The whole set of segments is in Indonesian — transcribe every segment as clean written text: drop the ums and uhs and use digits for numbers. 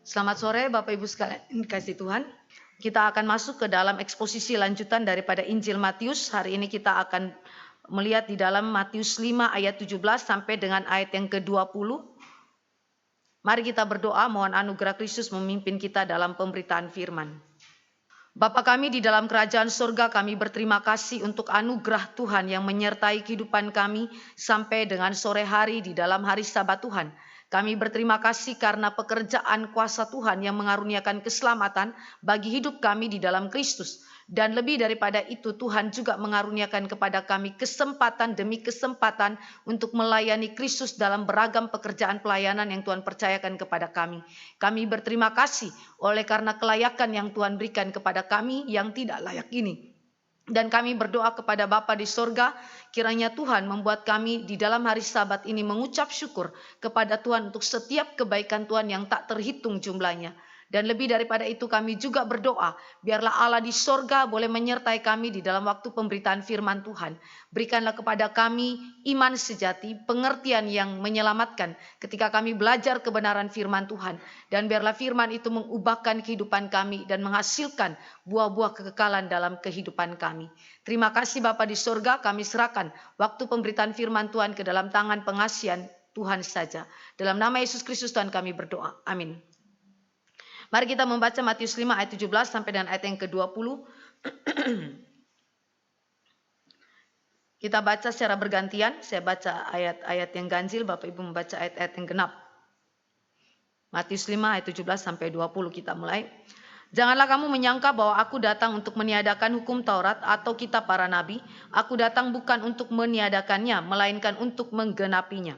Selamat sore Bapak Ibu sekalian kasih Tuhan. Kita akan masuk ke dalam eksposisi lanjutan daripada Injil Matius. Hari ini kita akan melihat di dalam Matius 5 ayat 17 sampai dengan ayat yang ke-20. Mari kita berdoa, mohon anugerah Kristus memimpin kita dalam pemberitaan firman. Bapa kami di dalam kerajaan surga, kami berterima kasih untuk anugerah Tuhan yang menyertai kehidupan kami sampai dengan sore hari di dalam hari Sabat Tuhan. Kami berterima kasih karena pekerjaan kuasa Tuhan yang mengaruniakan keselamatan bagi hidup kami di dalam Kristus. Dan lebih daripada itu, Tuhan juga mengaruniakan kepada kami kesempatan demi kesempatan untuk melayani Kristus dalam beragam pekerjaan pelayanan yang Tuhan percayakan kepada kami. Kami berterima kasih oleh karena kelayakan yang Tuhan berikan kepada kami yang tidak layak ini. Dan kami berdoa kepada Bapa di sorga, kiranya Tuhan membuat kami di dalam hari Sabat ini mengucap syukur kepada Tuhan untuk setiap kebaikan Tuhan yang tak terhitung jumlahnya. Dan lebih daripada itu kami juga berdoa, biarlah Allah di sorga boleh menyertai kami di dalam waktu pemberitaan firman Tuhan. Berikanlah kepada kami iman sejati, pengertian yang menyelamatkan ketika kami belajar kebenaran firman Tuhan. Dan biarlah firman itu mengubahkan kehidupan kami dan menghasilkan buah-buah kekekalan dalam kehidupan kami. Terima kasih Bapa di sorga, kami serahkan waktu pemberitaan firman Tuhan ke dalam tangan pengasihan Tuhan saja. Dalam nama Yesus Kristus Tuhan kami berdoa. Amin. Mari kita membaca Matius 5 ayat 17 sampai dengan ayat yang ke-20. Kita baca secara bergantian. Saya baca ayat-ayat yang ganjil, Bapak Ibu membaca ayat-ayat yang genap. Matius 5 ayat 17 sampai 20 kita mulai. Janganlah kamu menyangka bahwa aku datang untuk meniadakan hukum Taurat atau kitab para nabi. Aku datang bukan untuk meniadakannya, melainkan untuk menggenapinya.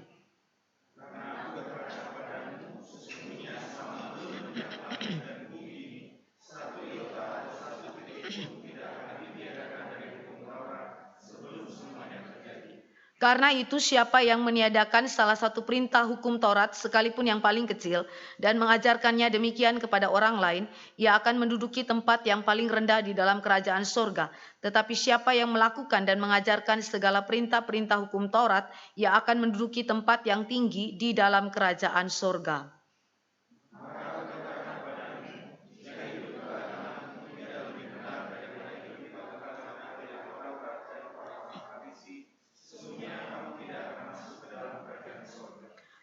Karena itu siapa yang meniadakan salah satu perintah hukum Taurat sekalipun yang paling kecil dan mengajarkannya demikian kepada orang lain, ia akan menduduki tempat yang paling rendah di dalam kerajaan sorga. Tetapi siapa yang melakukan dan mengajarkan segala perintah-perintah hukum Taurat, ia akan menduduki tempat yang tinggi di dalam kerajaan sorga.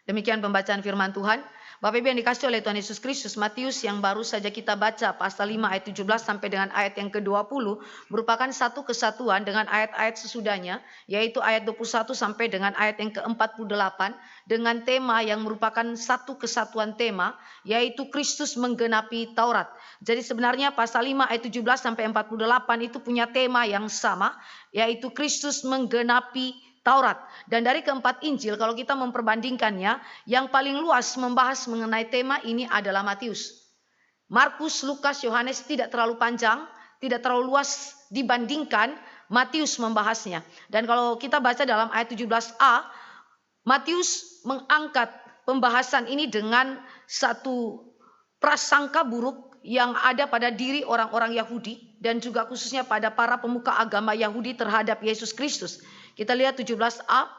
Demikian pembacaan firman Tuhan. Bapak Ibu yang dikasihi oleh Tuhan Yesus Kristus, Matius yang baru saja kita baca pasal 5 ayat 17 sampai dengan ayat yang ke-20 merupakan satu kesatuan dengan ayat-ayat sesudahnya, yaitu ayat 21 sampai dengan ayat yang ke-48 dengan tema yang merupakan satu kesatuan tema, yaitu Kristus menggenapi Taurat. Jadi sebenarnya pasal 5 ayat 17 sampai 48 itu punya tema yang sama, yaitu Kristus menggenapi Taurat. Dan dari keempat Injil kalau kita memperbandingkannya, yang paling luas membahas mengenai tema ini adalah Matius. Markus, Lukas, Yohanes tidak terlalu panjang, tidak terlalu luas dibandingkan Matius membahasnya. Dan kalau kita baca dalam ayat 17a, Matius mengangkat pembahasan ini dengan satu prasangka buruk yang ada pada diri orang-orang Yahudi dan juga khususnya pada para pemuka agama Yahudi terhadap Yesus Kristus. Kita lihat 17a.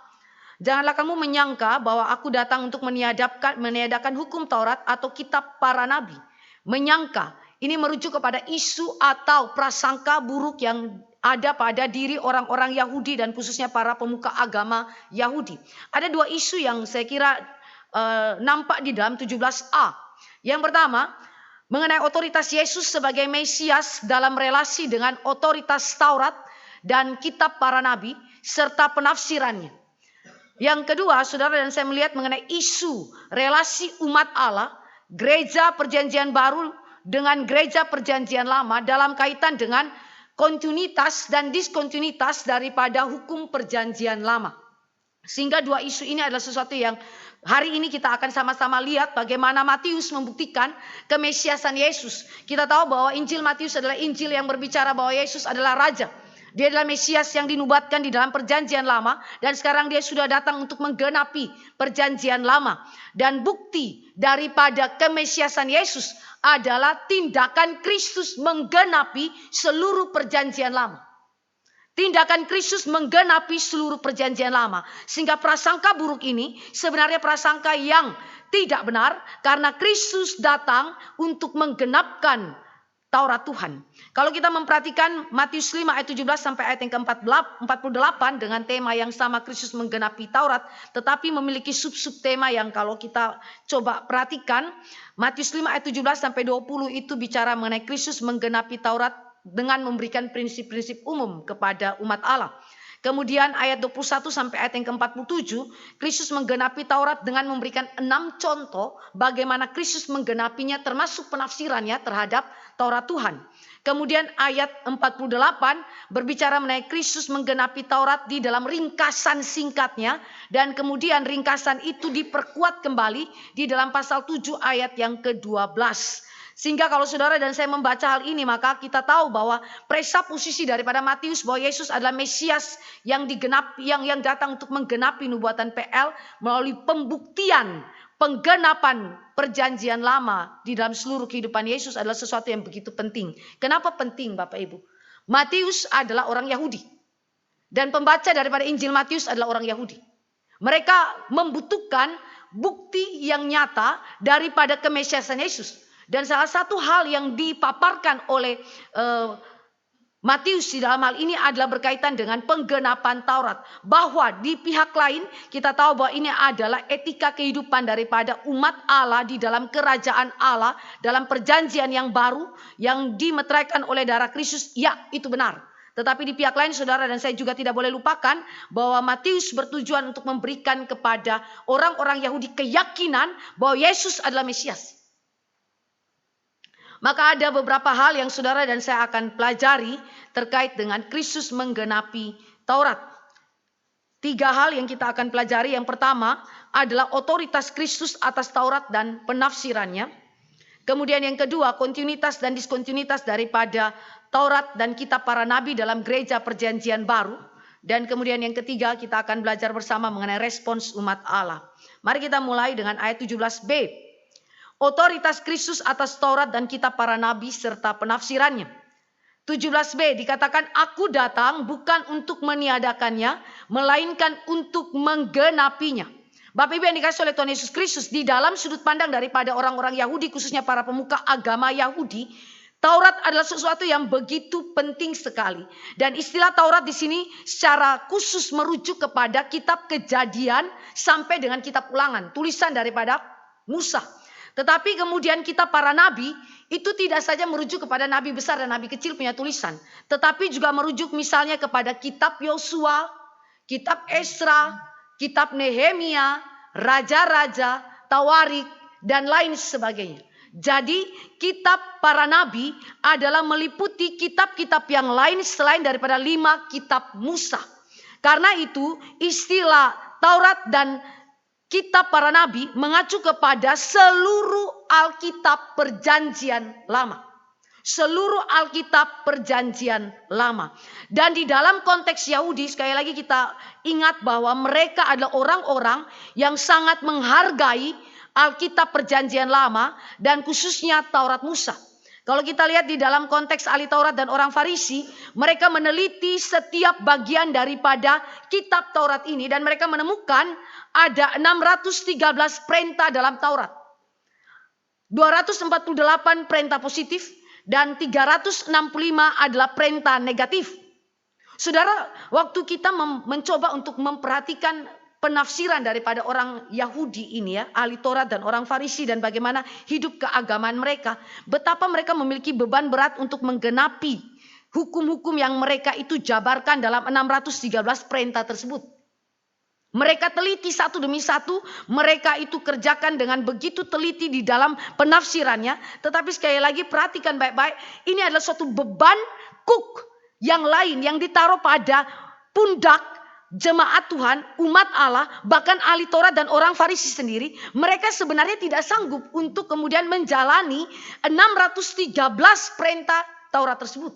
Janganlah kamu menyangka bahwa aku datang untuk meniadakan hukum Taurat atau kitab para nabi. Menyangka, ini merujuk kepada isu atau prasangka buruk yang ada pada diri orang-orang Yahudi dan khususnya para pemuka agama Yahudi. Ada dua isu yang saya kira nampak di dalam 17a. Yang pertama, mengenai otoritas Yesus sebagai Mesias dalam relasi dengan otoritas Taurat dan kitab para nabi serta penafsirannya. Yang kedua, saudara dan saya melihat mengenai isu relasi umat Allah, gereja perjanjian baru dengan gereja perjanjian lama dalam kaitan dengan kontinuitas dan diskontinuitas daripada hukum perjanjian lama. Sehingga dua isu ini adalah sesuatu yang hari ini kita akan sama-sama lihat bagaimana Matius membuktikan kemesiasan Yesus. Kita tahu bahwa Injil Matius adalah Injil yang berbicara bahwa Yesus adalah Raja. Dia adalah Mesias yang dinubuatkan di dalam perjanjian lama. Dan sekarang dia sudah datang untuk menggenapi perjanjian lama. Dan bukti daripada kemesiasan Yesus adalah tindakan Kristus menggenapi seluruh perjanjian lama. Tindakan Kristus menggenapi seluruh perjanjian lama. Sehingga prasangka buruk ini sebenarnya prasangka yang Tidak benar, karena Kristus datang untuk menggenapkan Taurat Tuhan. Kalau kita memperhatikan Matius 5 ayat 17 sampai ayat yang ke-48 dengan tema yang sama, Kristus menggenapi Taurat, tetapi memiliki sub-sub tema yang kalau kita coba perhatikan, Matius 5 ayat 17 sampai 20 itu bicara mengenai Kristus menggenapi Taurat dengan memberikan prinsip-prinsip umum kepada umat Allah. Kemudian ayat 21 sampai ayat yang ke-47, Kristus menggenapi Taurat dengan memberikan 6 contoh bagaimana Kristus menggenapinya termasuk penafsirannya terhadap Taurat Tuhan. Kemudian ayat 48 berbicara mengenai Kristus menggenapi Taurat di dalam ringkasan singkatnya. Dan kemudian ringkasan itu diperkuat kembali di dalam pasal 7 ayat yang ke-12. Sehingga kalau saudara dan saya membaca hal ini, maka kita tahu bahwa presupposisi daripada Matius bahwa Yesus adalah Mesias yang datang untuk menggenapi nubuatan PL melalui pembuktian penggenapan perjanjian lama di dalam seluruh kehidupan Yesus adalah sesuatu yang begitu penting. Kenapa penting, Bapak Ibu? Matius adalah orang Yahudi. Dan pembaca daripada Injil Matius adalah orang Yahudi. Mereka membutuhkan bukti yang nyata daripada kemesiasan Yesus. Dan salah satu hal yang dipaparkan oleh Matius di dalam hal ini adalah berkaitan dengan penggenapan Taurat. Bahwa di pihak lain kita tahu bahwa ini adalah etika kehidupan daripada umat Allah di dalam kerajaan Allah. Dalam perjanjian yang baru yang dimeteraikan oleh darah Kristus. Ya, itu benar. Tetapi di pihak lain saudara dan saya juga tidak boleh lupakan bahwa Matius bertujuan untuk memberikan kepada orang-orang Yahudi keyakinan bahwa Yesus adalah Mesias. Maka ada beberapa hal yang saudara dan saya akan pelajari terkait dengan Kristus menggenapi Taurat. 3 hal yang kita akan pelajari. Yang pertama adalah otoritas Kristus atas Taurat dan penafsirannya. Kemudian yang kedua, kontinuitas dan diskontinuitas daripada Taurat dan kitab para nabi dalam gereja perjanjian baru. Dan kemudian yang ketiga, kita akan belajar bersama mengenai respons umat Allah. Mari kita mulai dengan ayat 17b. Otoritas Kristus atas Taurat dan kitab para nabi serta penafsirannya. 17b dikatakan, aku datang bukan untuk meniadakannya, melainkan untuk menggenapinya. Bapak Ibu yang dikasihi oleh Tuhan Yesus Kristus, di dalam sudut pandang daripada orang-orang Yahudi, khususnya para pemuka agama Yahudi, Taurat adalah sesuatu yang begitu penting sekali. Dan istilah Taurat di sini secara khusus merujuk kepada kitab Kejadian sampai dengan kitab Ulangan, tulisan daripada Musa. Tetapi kemudian kitab para nabi itu tidak saja merujuk kepada nabi besar dan nabi kecil punya tulisan. Tetapi juga merujuk misalnya kepada kitab Yosua, kitab Esra, kitab Nehemia, Raja-Raja, Tawarik, dan lain sebagainya. Jadi kitab para nabi adalah meliputi kitab-kitab yang lain selain daripada 5 kitab Musa. Karena itu istilah Taurat dan kitab para nabi mengacu kepada seluruh Alkitab Perjanjian Lama. Seluruh Alkitab Perjanjian Lama. Dan di dalam konteks Yahudi, sekali lagi kita ingat bahwa mereka adalah orang-orang yang sangat menghargai Alkitab Perjanjian Lama dan khususnya Taurat Musa. Kalau kita lihat di dalam konteks ahli Taurat dan orang Farisi, mereka meneliti setiap bagian daripada kitab Taurat ini dan mereka menemukan ada 613 perintah dalam Taurat. 248 perintah positif dan 365 adalah perintah negatif. Saudara, waktu kita mencoba untuk memperhatikan penafsiran daripada orang Yahudi ini ya, ahli Taurat dan orang Farisi dan bagaimana hidup keagamaan mereka, betapa mereka memiliki beban berat untuk menggenapi hukum-hukum yang mereka itu jabarkan dalam 613 perintah tersebut. Mereka teliti satu demi satu, mereka itu kerjakan dengan begitu teliti di dalam penafsirannya. Tetapi sekali lagi perhatikan baik-baik, ini adalah suatu beban kuk yang lain yang ditaruh pada pundak jemaat Tuhan, umat Allah, bahkan ahli Taurat dan orang Farisi sendiri. Mereka sebenarnya tidak sanggup untuk kemudian menjalani 613 perintah Taurat tersebut.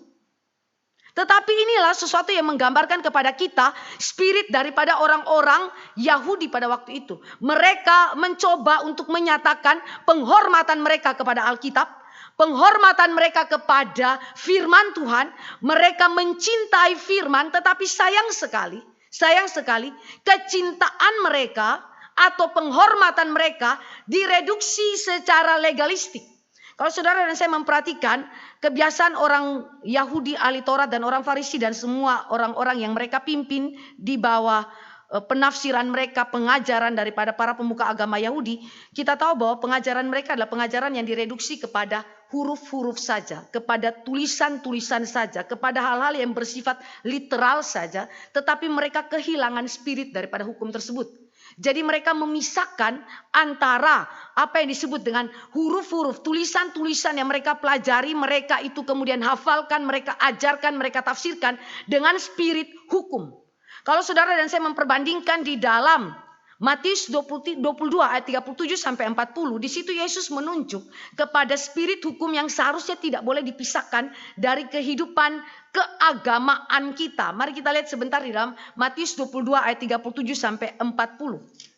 Tetapi inilah sesuatu yang menggambarkan kepada kita spirit daripada orang-orang Yahudi pada waktu itu. Mereka mencoba untuk menyatakan penghormatan mereka kepada Alkitab, penghormatan mereka kepada firman Tuhan. Mereka mencintai firman, tetapi sayang sekali kecintaan mereka atau penghormatan mereka direduksi secara legalistik. Kalau saudara dan saya memperhatikan kebiasaan orang Yahudi, ahli Taurat dan orang Farisi dan semua orang-orang yang mereka pimpin di bawah penafsiran mereka, pengajaran daripada para pemuka agama Yahudi, kita tahu bahwa pengajaran mereka adalah pengajaran yang direduksi kepada huruf-huruf saja, kepada tulisan-tulisan saja, kepada hal-hal yang bersifat literal saja, tetapi mereka kehilangan spirit daripada hukum tersebut. Jadi mereka memisahkan antara apa yang disebut dengan huruf-huruf, tulisan-tulisan yang mereka pelajari, mereka itu kemudian hafalkan, mereka ajarkan, mereka tafsirkan dengan spirit hukum. Kalau saudara dan saya memperbandingkan di dalam Matius 22 ayat 37 sampai 40, di situ Yesus menunjuk kepada spirit hukum yang seharusnya tidak boleh dipisahkan dari kehidupan keagamaan kita. Mari kita lihat sebentar di dalam Matius 22 ayat 37 sampai 40.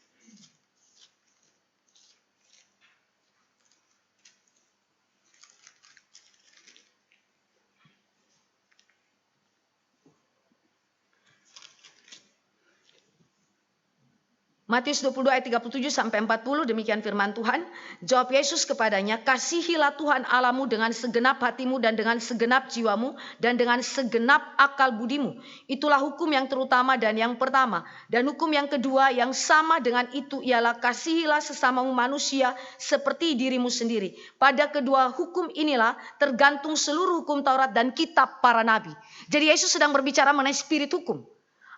Matius 22 ayat 37 sampai 40, demikian firman Tuhan. Jawab Yesus kepadanya, kasihilah Tuhan Allahmu dengan segenap hatimu dan dengan segenap jiwamu dan dengan segenap akal budimu. Itulah hukum yang terutama dan yang pertama. Dan hukum yang kedua yang sama dengan itu ialah kasihilah sesamamu manusia seperti dirimu sendiri. Pada kedua hukum inilah tergantung seluruh hukum Taurat dan kitab para nabi. Jadi Yesus sedang berbicara mengenai spirit hukum.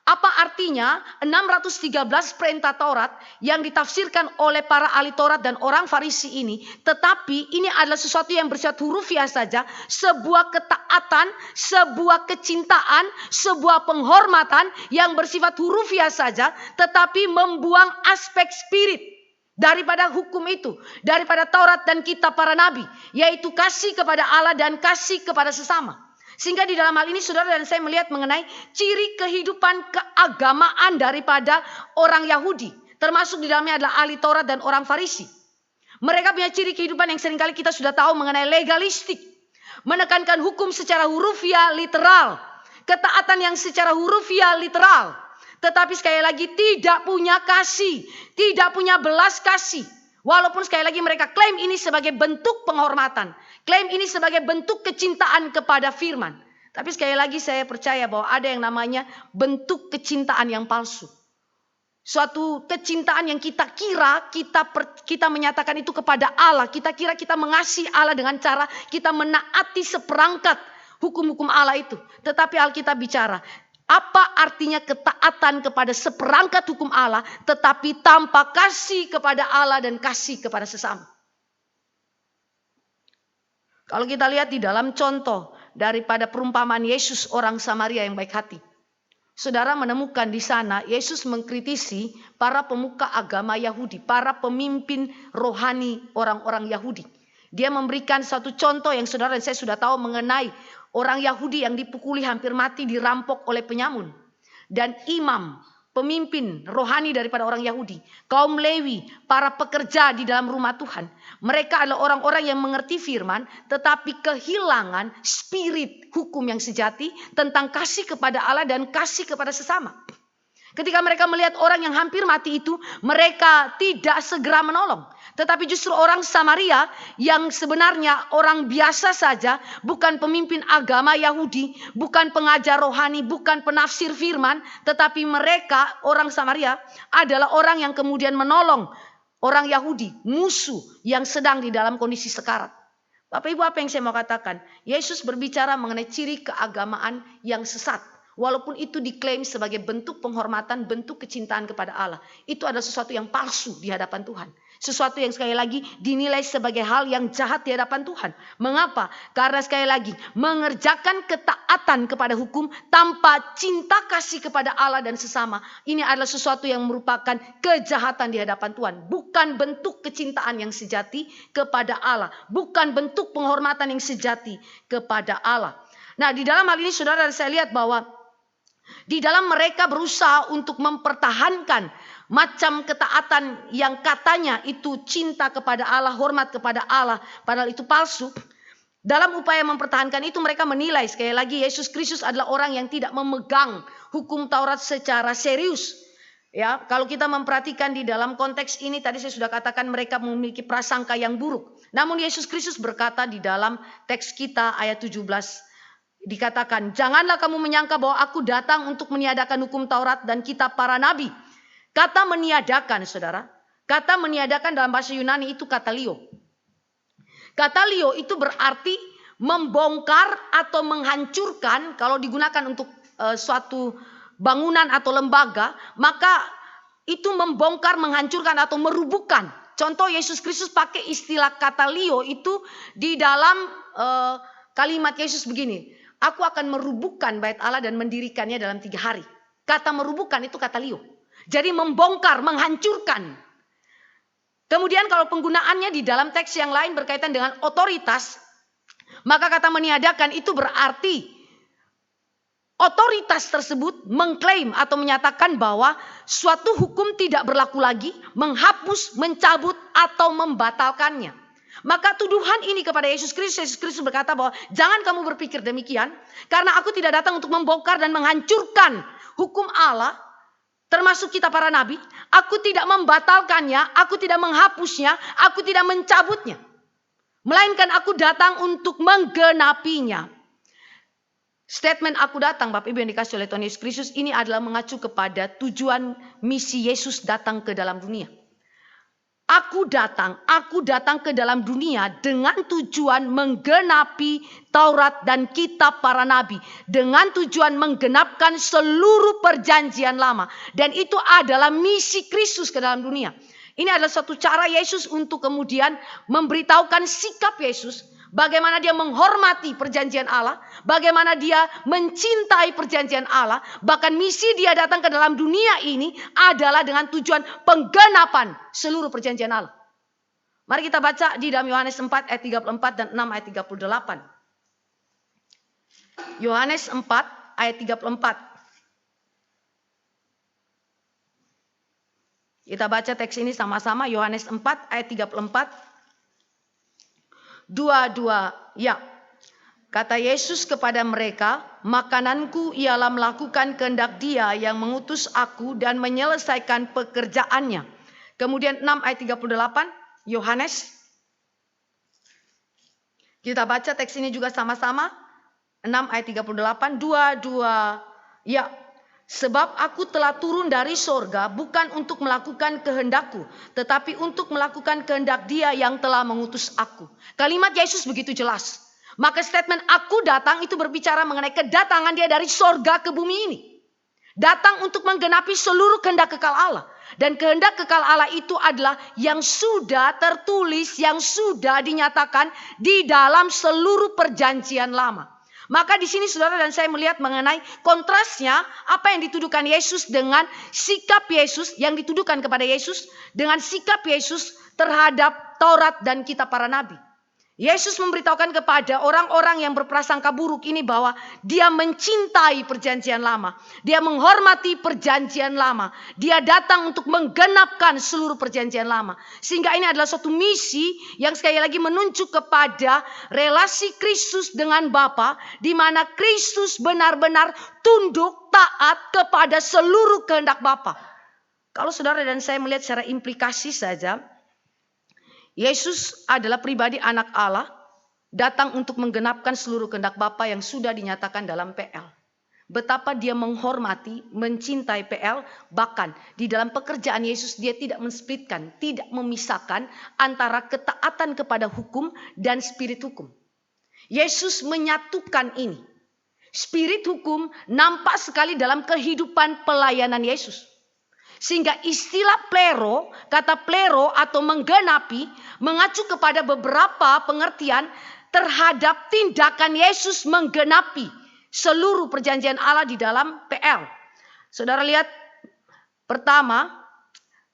Apa artinya 613 perintah Taurat yang ditafsirkan oleh para ahli Taurat dan orang Farisi ini, tetapi ini adalah sesuatu yang bersifat hurufiah saja, sebuah ketaatan, sebuah kecintaan, sebuah penghormatan yang bersifat hurufiah saja, tetapi membuang aspek spirit daripada hukum itu, daripada Taurat dan kitab para nabi, yaitu kasih kepada Allah dan kasih kepada sesama. Sehingga di dalam hal ini saudara dan saya melihat mengenai ciri kehidupan keagamaan daripada orang Yahudi. Termasuk di dalamnya adalah ahli Taurat dan orang Farisi. Mereka punya ciri kehidupan yang seringkali kita sudah tahu mengenai legalistik. Menekankan hukum secara hurufiah literal. Ketaatan yang secara hurufiah literal. Tetapi sekali lagi tidak punya kasih. Tidak punya belas kasih. Walaupun sekali lagi mereka klaim ini sebagai bentuk penghormatan. Klaim ini sebagai bentuk kecintaan kepada firman. Tapi sekali lagi saya percaya bahwa ada yang namanya bentuk kecintaan yang palsu. Suatu kecintaan yang kita kira kita menyatakan itu kepada Allah. Kita kira kita mengasihi Allah dengan cara kita menaati seperangkat hukum-hukum Allah itu. Tetapi Alkitab bicara, apa artinya ketaatan kepada seperangkat hukum Allah tetapi tanpa kasih kepada Allah dan kasih kepada sesama. Kalau kita lihat di dalam contoh daripada perumpamaan Yesus orang Samaria yang baik hati. Saudara menemukan di sana Yesus mengkritisi para pemuka agama Yahudi, para pemimpin rohani orang-orang Yahudi. Dia memberikan satu contoh yang saudara dan saya sudah tahu mengenai orang Yahudi yang dipukuli hampir mati, dirampok oleh penyamun. Dan imam, pemimpin rohani daripada orang Yahudi, kaum Lewi, para pekerja di dalam rumah Tuhan. Mereka adalah orang-orang yang mengerti firman, tetapi kehilangan spirit hukum yang sejati tentang kasih kepada Allah dan kasih kepada sesama. Ketika mereka melihat orang yang hampir mati itu, mereka tidak segera menolong. Tetapi justru orang Samaria yang sebenarnya orang biasa saja, bukan pemimpin agama Yahudi, bukan pengajar rohani, bukan penafsir firman, tetapi mereka orang Samaria adalah orang yang kemudian menolong orang Yahudi, musuh yang sedang di dalam kondisi sekarat. Bapak Ibu, apa yang saya mau katakan? Yesus berbicara mengenai ciri keagamaan yang sesat. Walaupun itu diklaim sebagai bentuk penghormatan, bentuk kecintaan kepada Allah. Itu adalah sesuatu yang palsu di hadapan Tuhan. Sesuatu yang sekali lagi dinilai sebagai hal yang jahat di hadapan Tuhan. Mengapa? Karena sekali lagi mengerjakan ketaatan kepada hukum tanpa cinta kasih kepada Allah dan sesama. Ini adalah sesuatu yang merupakan kejahatan di hadapan Tuhan. Bukan bentuk kecintaan yang sejati kepada Allah. Bukan bentuk penghormatan yang sejati kepada Allah. Nah, di dalam hal ini saudara saya lihat bahwa di dalam mereka berusaha untuk mempertahankan macam ketaatan yang katanya itu cinta kepada Allah, hormat kepada Allah, padahal itu palsu. Dalam upaya mempertahankan itu mereka menilai sekali lagi Yesus Kristus adalah orang yang tidak memegang hukum Taurat secara serius. Ya, kalau kita memperhatikan di dalam konteks ini tadi saya sudah katakan mereka memiliki prasangka yang buruk. Namun Yesus Kristus berkata di dalam teks kita ayat 17 dikatakan, "Janganlah kamu menyangka bahwa aku datang untuk meniadakan hukum Taurat dan kitab para nabi." Kata meniadakan, Saudara. Kata meniadakan dalam bahasa Yunani itu katalio. Katalio itu berarti membongkar atau menghancurkan. Kalau digunakan untuk suatu bangunan atau lembaga, maka itu membongkar, menghancurkan atau merubuhkan. Contoh Yesus Kristus pakai istilah katalio itu di dalam kalimat Yesus begini, "Aku akan merubuhkan bait Allah dan mendirikannya dalam 3 hari." Kata merubuhkan itu katalio. Jadi membongkar, menghancurkan. Kemudian kalau penggunaannya di dalam teks yang lain berkaitan dengan otoritas, maka kata meniadakan itu berarti otoritas tersebut mengklaim atau menyatakan bahwa suatu hukum tidak berlaku lagi, menghapus, mencabut, atau membatalkannya. Maka tuduhan ini kepada Yesus Kristus berkata bahwa jangan kamu berpikir demikian, karena aku tidak datang untuk membongkar dan menghancurkan hukum Allah, termasuk kita para nabi. Aku tidak membatalkannya, aku tidak menghapusnya, aku tidak mencabutnya. Melainkan aku datang untuk menggenapinya. Statement aku datang, Bapak Ibu yang dikasih oleh Tuhan Yesus Kristus, ini adalah mengacu kepada tujuan misi Yesus datang ke dalam dunia. Aku datang ke dalam dunia dengan tujuan menggenapi Taurat dan kitab para nabi. Dengan tujuan menggenapkan seluruh perjanjian lama. Dan itu adalah misi Kristus ke dalam dunia. Ini adalah satu cara Yesus untuk kemudian memberitahukan sikap Yesus. Bagaimana dia menghormati perjanjian Allah. Bagaimana dia mencintai perjanjian Allah. Bahkan misi dia datang ke dalam dunia ini adalah dengan tujuan penggenapan seluruh perjanjian Allah. Mari kita baca di dalam Yohanes 4 ayat 34 dan 6 ayat 38. Yohanes 4 ayat 34. Kita baca teks ini sama-sama. Yohanes 4 ayat 34. 22, ya. Kata Yesus kepada mereka, "Makananku ialah melakukan kehendak Dia yang mengutus aku dan menyelesaikan pekerjaannya." Kemudian 6 ayat 38, Yohanes. Kita baca teks ini juga sama-sama. 6 ayat 38, 22, ya. "Sebab aku telah turun dari sorga bukan untuk melakukan kehendakku, tetapi untuk melakukan kehendak Dia yang telah mengutus aku." Kalimat Yesus begitu jelas. Maka statement aku datang itu berbicara mengenai kedatangan Dia dari sorga ke bumi ini. Datang untuk menggenapi seluruh kehendak kekal Allah. Dan kehendak kekal Allah itu adalah yang sudah tertulis, yang sudah dinyatakan di dalam seluruh perjanjian lama. Maka di sini saudara dan saya melihat mengenai kontrasnya apa yang dituduhkan Yesus dengan sikap Yesus yang dituduhkan kepada Yesus dengan sikap Yesus terhadap Taurat dan kitab para nabi. Yesus memberitahukan kepada orang-orang yang berprasangka buruk ini bahwa dia mencintai perjanjian lama. Dia menghormati perjanjian lama. Dia datang untuk menggenapkan seluruh perjanjian lama. Sehingga ini adalah suatu misi yang sekali lagi menunjuk kepada relasi Kristus dengan Bapa, di mana Kristus benar-benar tunduk taat kepada seluruh kehendak Bapa. Kalau saudara dan saya melihat secara implikasi saja, Yesus adalah pribadi anak Allah, datang untuk menggenapkan seluruh kehendak Bapa yang sudah dinyatakan dalam PL. Betapa dia menghormati, mencintai PL, bahkan di dalam pekerjaan Yesus dia tidak mensplitkan, tidak memisahkan antara ketaatan kepada hukum dan spirit hukum. Yesus menyatukan ini. Spirit hukum nampak sekali dalam kehidupan pelayanan Yesus. Sehingga istilah plero, kata plero atau menggenapi mengacu kepada beberapa pengertian terhadap tindakan Yesus menggenapi seluruh perjanjian Allah di dalam PL. Saudara lihat pertama,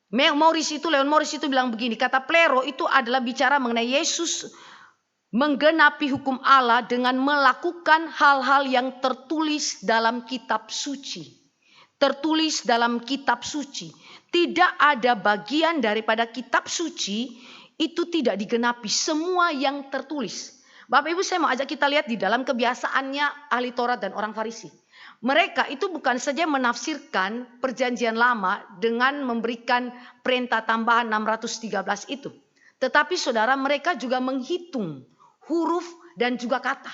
Leon Morris itu bilang begini, kata plero itu adalah bicara mengenai Yesus menggenapi hukum Allah dengan melakukan hal-hal yang tertulis dalam kitab suci. Tertulis dalam kitab suci. Tidak ada bagian daripada kitab suci itu tidak digenapi. Semua yang tertulis. Bapak Ibu, saya mau ajak kita lihat di dalam kebiasaannya ahli Taurat dan orang Farisi. Mereka itu bukan saja menafsirkan perjanjian lama dengan memberikan perintah tambahan 613 itu. Tetapi saudara, mereka juga menghitung huruf dan juga kata.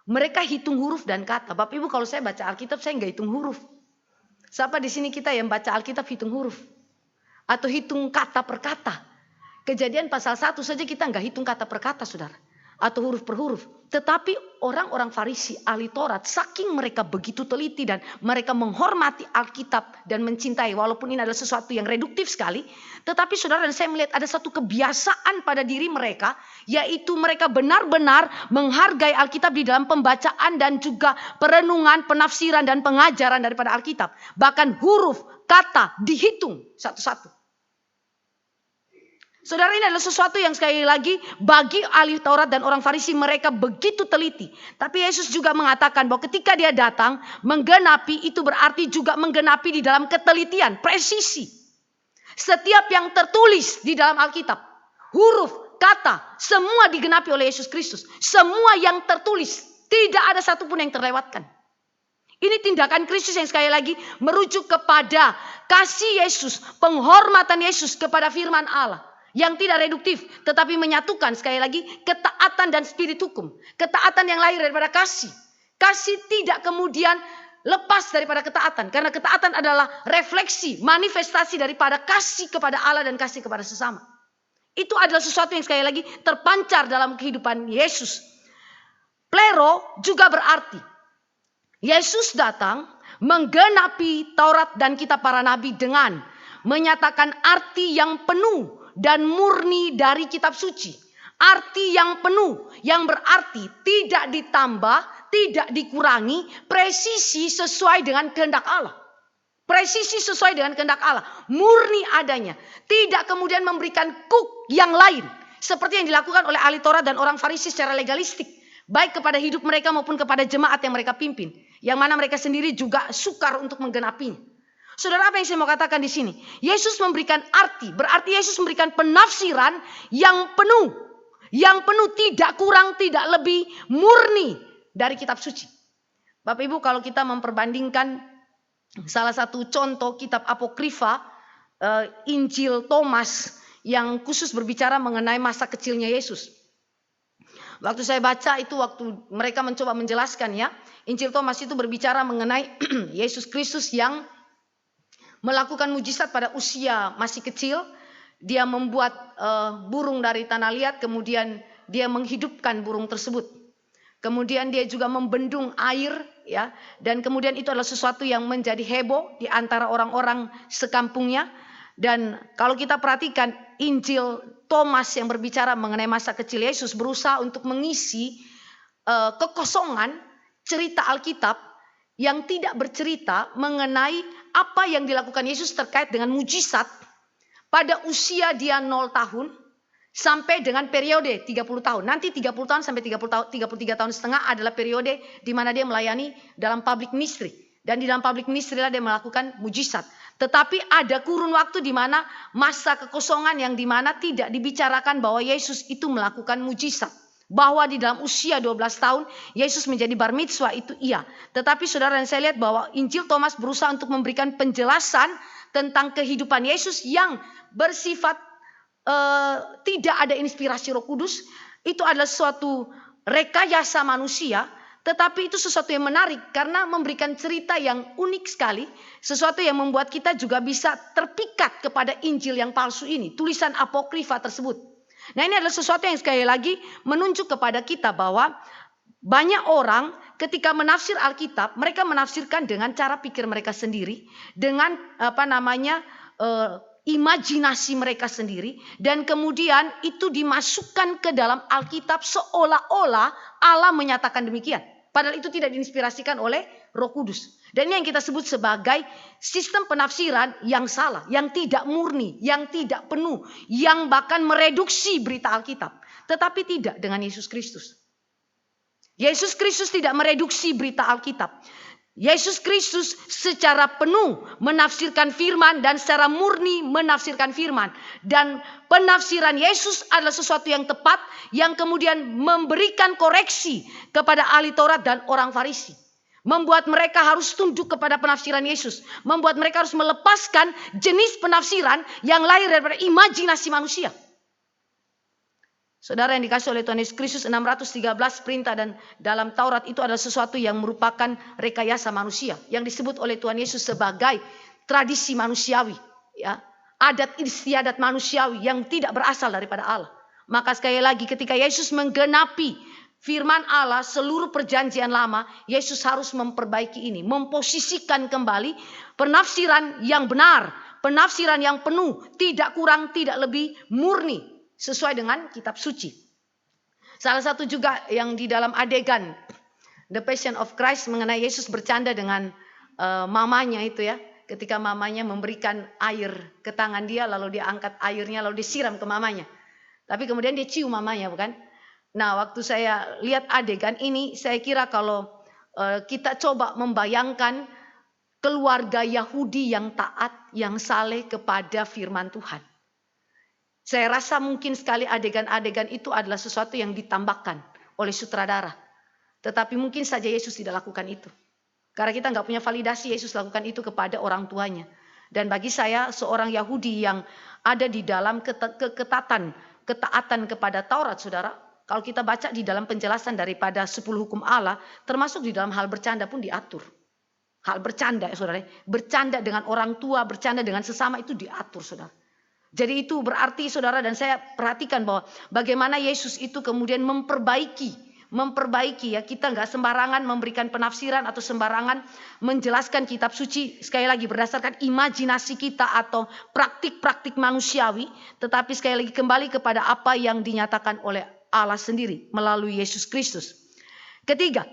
Mereka hitung huruf dan kata. Bapak Ibu, kalau saya baca Alkitab, saya nggak hitung huruf. Siapa di sini kita yang baca Alkitab hitung huruf? Atau hitung kata per kata? Kejadian pasal 1 saja kita nggak hitung kata per kata, saudara. Atau huruf per huruf. Tetapi orang-orang Farisi, ahli Taurat, saking mereka begitu teliti dan mereka menghormati Alkitab dan mencintai, walaupun ini adalah sesuatu yang reduktif sekali. Tetapi saudara dan saya melihat ada satu kebiasaan pada diri mereka, yaitu mereka benar-benar menghargai Alkitab di dalam pembacaan dan juga perenungan, penafsiran dan pengajaran daripada Alkitab. Bahkan huruf, kata dihitung satu-satu. Saudara, ini adalah sesuatu yang sekali lagi bagi ahli Taurat dan orang Farisi mereka begitu teliti. Tapi Yesus juga mengatakan bahwa ketika dia datang, menggenapi itu berarti juga menggenapi di dalam ketelitian, presisi. Setiap yang tertulis di dalam Alkitab, huruf, kata, semua digenapi oleh Yesus Kristus. Semua yang tertulis, tidak ada satupun yang terlewatkan. Ini tindakan Kristus yang sekali lagi merujuk kepada kasih Yesus, penghormatan Yesus kepada firman Allah. Yang tidak reduktif, tetapi menyatukan sekali lagi ketaatan dan spirit hukum. Ketaatan yang lahir daripada kasih. Kasih tidak kemudian lepas daripada ketaatan. Karena ketaatan adalah refleksi, manifestasi daripada kasih kepada Allah dan kasih kepada sesama. Itu adalah sesuatu yang sekali lagi terpancar dalam kehidupan Yesus. Plero juga berarti Yesus datang menggenapi Taurat dan kitab para nabi dengan menyatakan arti yang penuh dan murni dari kitab suci. Arti yang penuh, yang berarti tidak ditambah, tidak dikurangi, presisi sesuai dengan kehendak Allah. Presisi sesuai dengan kehendak Allah, murni adanya. Tidak kemudian memberikan kuk yang lain, seperti yang dilakukan oleh ahli Taurat dan orang Farisi secara legalistik. Baik kepada hidup mereka maupun kepada jemaat yang mereka pimpin. Yang mana mereka sendiri juga sukar untuk menggenapinya. Saudara, apa yang saya mau katakan di sini? Yesus memberikan arti, berarti Yesus memberikan penafsiran yang penuh. Yang penuh, tidak kurang, tidak lebih, murni dari kitab suci. Bapak Ibu, kalau kita memperbandingkan salah satu contoh kitab apokrifa, Injil Thomas yang khusus berbicara mengenai masa kecilnya Yesus. Waktu saya baca itu, waktu mereka mencoba menjelaskan ya, Injil Thomas itu berbicara mengenai Yesus Kristus yang melakukan mujizat pada usia masih kecil. Dia membuat burung dari tanah liat, kemudian dia menghidupkan burung tersebut. Kemudian dia juga membendung air, ya, dan kemudian itu adalah sesuatu yang menjadi heboh di antara orang-orang sekampungnya. Dan kalau kita perhatikan Injil Thomas yang berbicara mengenai masa kecil Yesus berusaha untuk mengisi kekosongan cerita Alkitab yang tidak bercerita mengenai apa yang dilakukan Yesus terkait dengan mujizat pada usia dia 0 tahun sampai dengan periode 30 tahun. Nanti 30 tahun sampai 33 tahun setengah adalah periode di mana dia melayani dalam public ministry. Dan di dalam public ministry lah dia melakukan mujizat. Tetapi ada kurun waktu di mana masa kekosongan yang di mana tidak dibicarakan bahwa Yesus itu melakukan mujizat. Bahwa di dalam usia 12 tahun Yesus menjadi bar mitzvah itu iya. Tetapi saudara dan saya lihat bahwa Injil Thomas berusaha untuk memberikan penjelasan tentang kehidupan Yesus yang bersifat tidak ada inspirasi Roh Kudus. Itu adalah suatu rekayasa manusia. Tetapi itu sesuatu yang menarik karena memberikan cerita yang unik sekali. Sesuatu yang membuat kita juga bisa terpikat kepada Injil yang palsu ini. Tulisan apokrifa tersebut. Nah, ini adalah sesuatu yang sekali lagi menunjuk kepada kita bahwa banyak orang ketika menafsir Alkitab, mereka menafsirkan dengan cara pikir mereka sendiri, dengan imajinasi mereka sendiri, dan kemudian itu dimasukkan ke dalam Alkitab seolah-olah Allah menyatakan demikian. Padahal itu tidak diinspirasikan oleh Roh Kudus. Dan ini yang kita sebut sebagai sistem penafsiran yang salah, yang tidak murni, yang tidak penuh, yang bahkan mereduksi berita Alkitab. Tetapi tidak dengan Yesus Kristus. Yesus Kristus tidak mereduksi berita Alkitab. Yesus Kristus secara penuh menafsirkan firman dan secara murni menafsirkan firman. Dan penafsiran Yesus adalah sesuatu yang tepat yang kemudian memberikan koreksi kepada ahli Taurat dan orang Farisi. Membuat mereka harus tunduk kepada penafsiran Yesus. Membuat mereka harus melepaskan jenis penafsiran yang lahir daripada imajinasi manusia. Saudara yang dikasih oleh Tuhan Yesus Kristus, 613 perintah dan dalam Taurat itu adalah sesuatu yang merupakan rekayasa manusia. Yang disebut oleh Tuhan Yesus sebagai tradisi manusiawi. Ya, adat istiadat manusiawi yang tidak berasal daripada Allah. Maka sekali lagi ketika Yesus menggenapi firman Allah seluruh perjanjian lama, Yesus harus memperbaiki ini. Memposisikan kembali penafsiran yang benar. Penafsiran yang penuh, tidak kurang, tidak lebih, murni. Sesuai dengan kitab suci. Salah satu juga yang di dalam adegan The Passion of Christ mengenai Yesus bercanda dengan mamanya itu ya. Ketika mamanya memberikan air ke tangan dia, lalu dia angkat airnya lalu disiram ke mamanya. Tapi kemudian dia cium mamanya, bukan? Nah, waktu saya lihat adegan ini, saya kira kalau kita coba membayangkan keluarga Yahudi yang taat, yang saleh kepada firman Tuhan. Saya rasa mungkin sekali adegan-adegan itu adalah sesuatu yang ditambahkan oleh sutradara. Tetapi mungkin saja Yesus tidak lakukan itu. Karena kita nggak punya validasi Yesus lakukan itu kepada orang tuanya. Dan bagi saya seorang Yahudi yang ada di dalam ketaatan kepada Taurat, saudara. Kalau kita baca di dalam penjelasan daripada 10 hukum Allah, termasuk di dalam hal bercanda pun diatur. Hal bercanda ya saudara. Bercanda dengan orang tua, bercanda dengan sesama itu diatur saudara. Jadi itu berarti saudara dan saya perhatikan bahwa bagaimana Yesus itu kemudian memperbaiki ya, kita nggak sembarangan memberikan penafsiran atau sembarangan menjelaskan kitab suci sekali lagi berdasarkan imajinasi kita atau praktik-praktik manusiawi, tetapi sekali lagi kembali kepada apa yang dinyatakan oleh Allah sendiri melalui Yesus Kristus. Ketiga,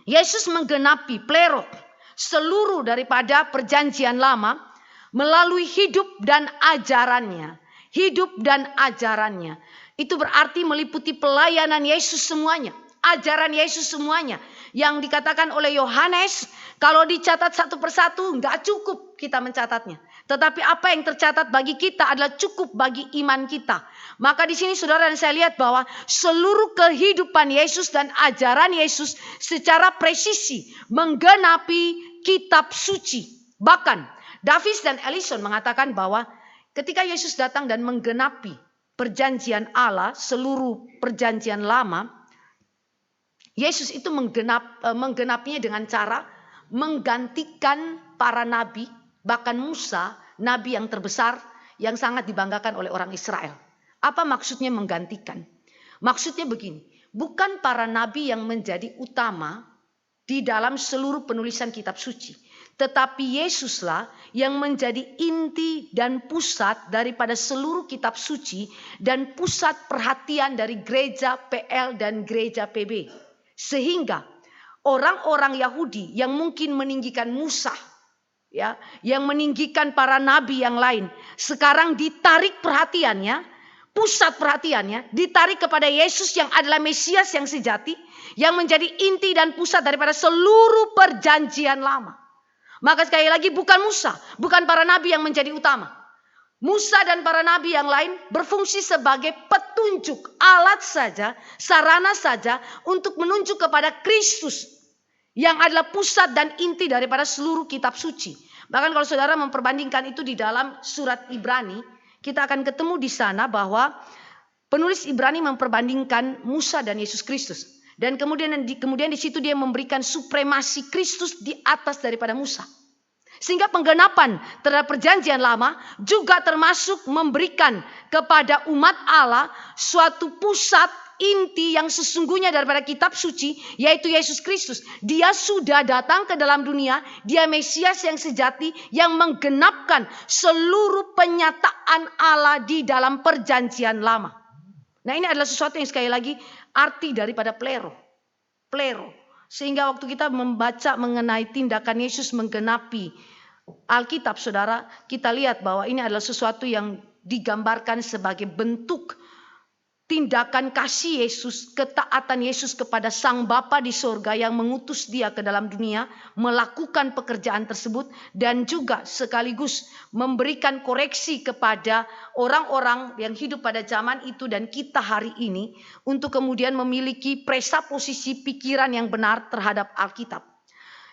Yesus menggenapi plero seluruh daripada perjanjian lama melalui hidup dan ajarannya. Hidup dan ajarannya. Itu berarti meliputi pelayanan Yesus semuanya. Ajaran Yesus semuanya. Yang dikatakan oleh Yohanes, kalau dicatat satu persatu nggak cukup kita mencatatnya. Tetapi apa yang tercatat bagi kita adalah cukup bagi iman kita. Maka di sini saudara dan saya lihat bahwa seluruh kehidupan Yesus dan ajaran Yesus secara presisi menggenapi kitab suci. Bahkan Davis dan Ellison mengatakan bahwa ketika Yesus datang dan menggenapi perjanjian Allah, seluruh perjanjian lama, Yesus itu menggenapinya dengan cara menggantikan para nabi, bahkan Musa, nabi yang terbesar yang sangat dibanggakan oleh orang Israel. Apa maksudnya menggantikan? Maksudnya begini, bukan para nabi yang menjadi utama di dalam seluruh penulisan kitab suci. Tetapi Yesuslah yang menjadi inti dan pusat daripada seluruh kitab suci dan pusat perhatian dari gereja PL dan gereja PB. Sehingga orang-orang Yahudi yang mungkin meninggikan Musa, ya, yang meninggikan para nabi yang lain, sekarang ditarik perhatiannya, pusat perhatiannya ditarik kepada Yesus yang adalah Mesias yang sejati, yang menjadi inti dan pusat daripada seluruh perjanjian lama. Maka sekali lagi bukan Musa, bukan para nabi yang menjadi utama. Musa dan para nabi yang lain berfungsi sebagai petunjuk, alat saja, sarana saja untuk menunjuk kepada Kristus yang adalah pusat dan inti daripada seluruh kitab suci. Bahkan kalau saudara memperbandingkan itu di dalam surat Ibrani, kita akan ketemu di sana bahwa penulis Ibrani memperbandingkan Musa dan Yesus Kristus. Dan kemudian di situ dia memberikan supremasi Kristus di atas daripada Musa. Sehingga penggenapan terhadap perjanjian lama juga termasuk memberikan kepada umat Allah suatu pusat inti yang sesungguhnya daripada kitab suci, yaitu Yesus Kristus. Dia sudah datang ke dalam dunia, dia Mesias yang sejati yang menggenapkan seluruh penyataan Allah di dalam perjanjian lama. Nah, ini adalah sesuatu yang sekali lagi arti daripada plero. Sehingga waktu kita membaca mengenai tindakan Yesus menggenapi Alkitab, saudara, kita lihat bahwa ini adalah sesuatu yang digambarkan sebagai bentuk tindakan kasih Yesus, ketaatan Yesus kepada Sang Bapa di sorga yang mengutus dia ke dalam dunia, melakukan pekerjaan tersebut, dan juga sekaligus memberikan koreksi kepada orang-orang yang hidup pada zaman itu dan kita hari ini, untuk kemudian memiliki presposisi pikiran yang benar terhadap Alkitab.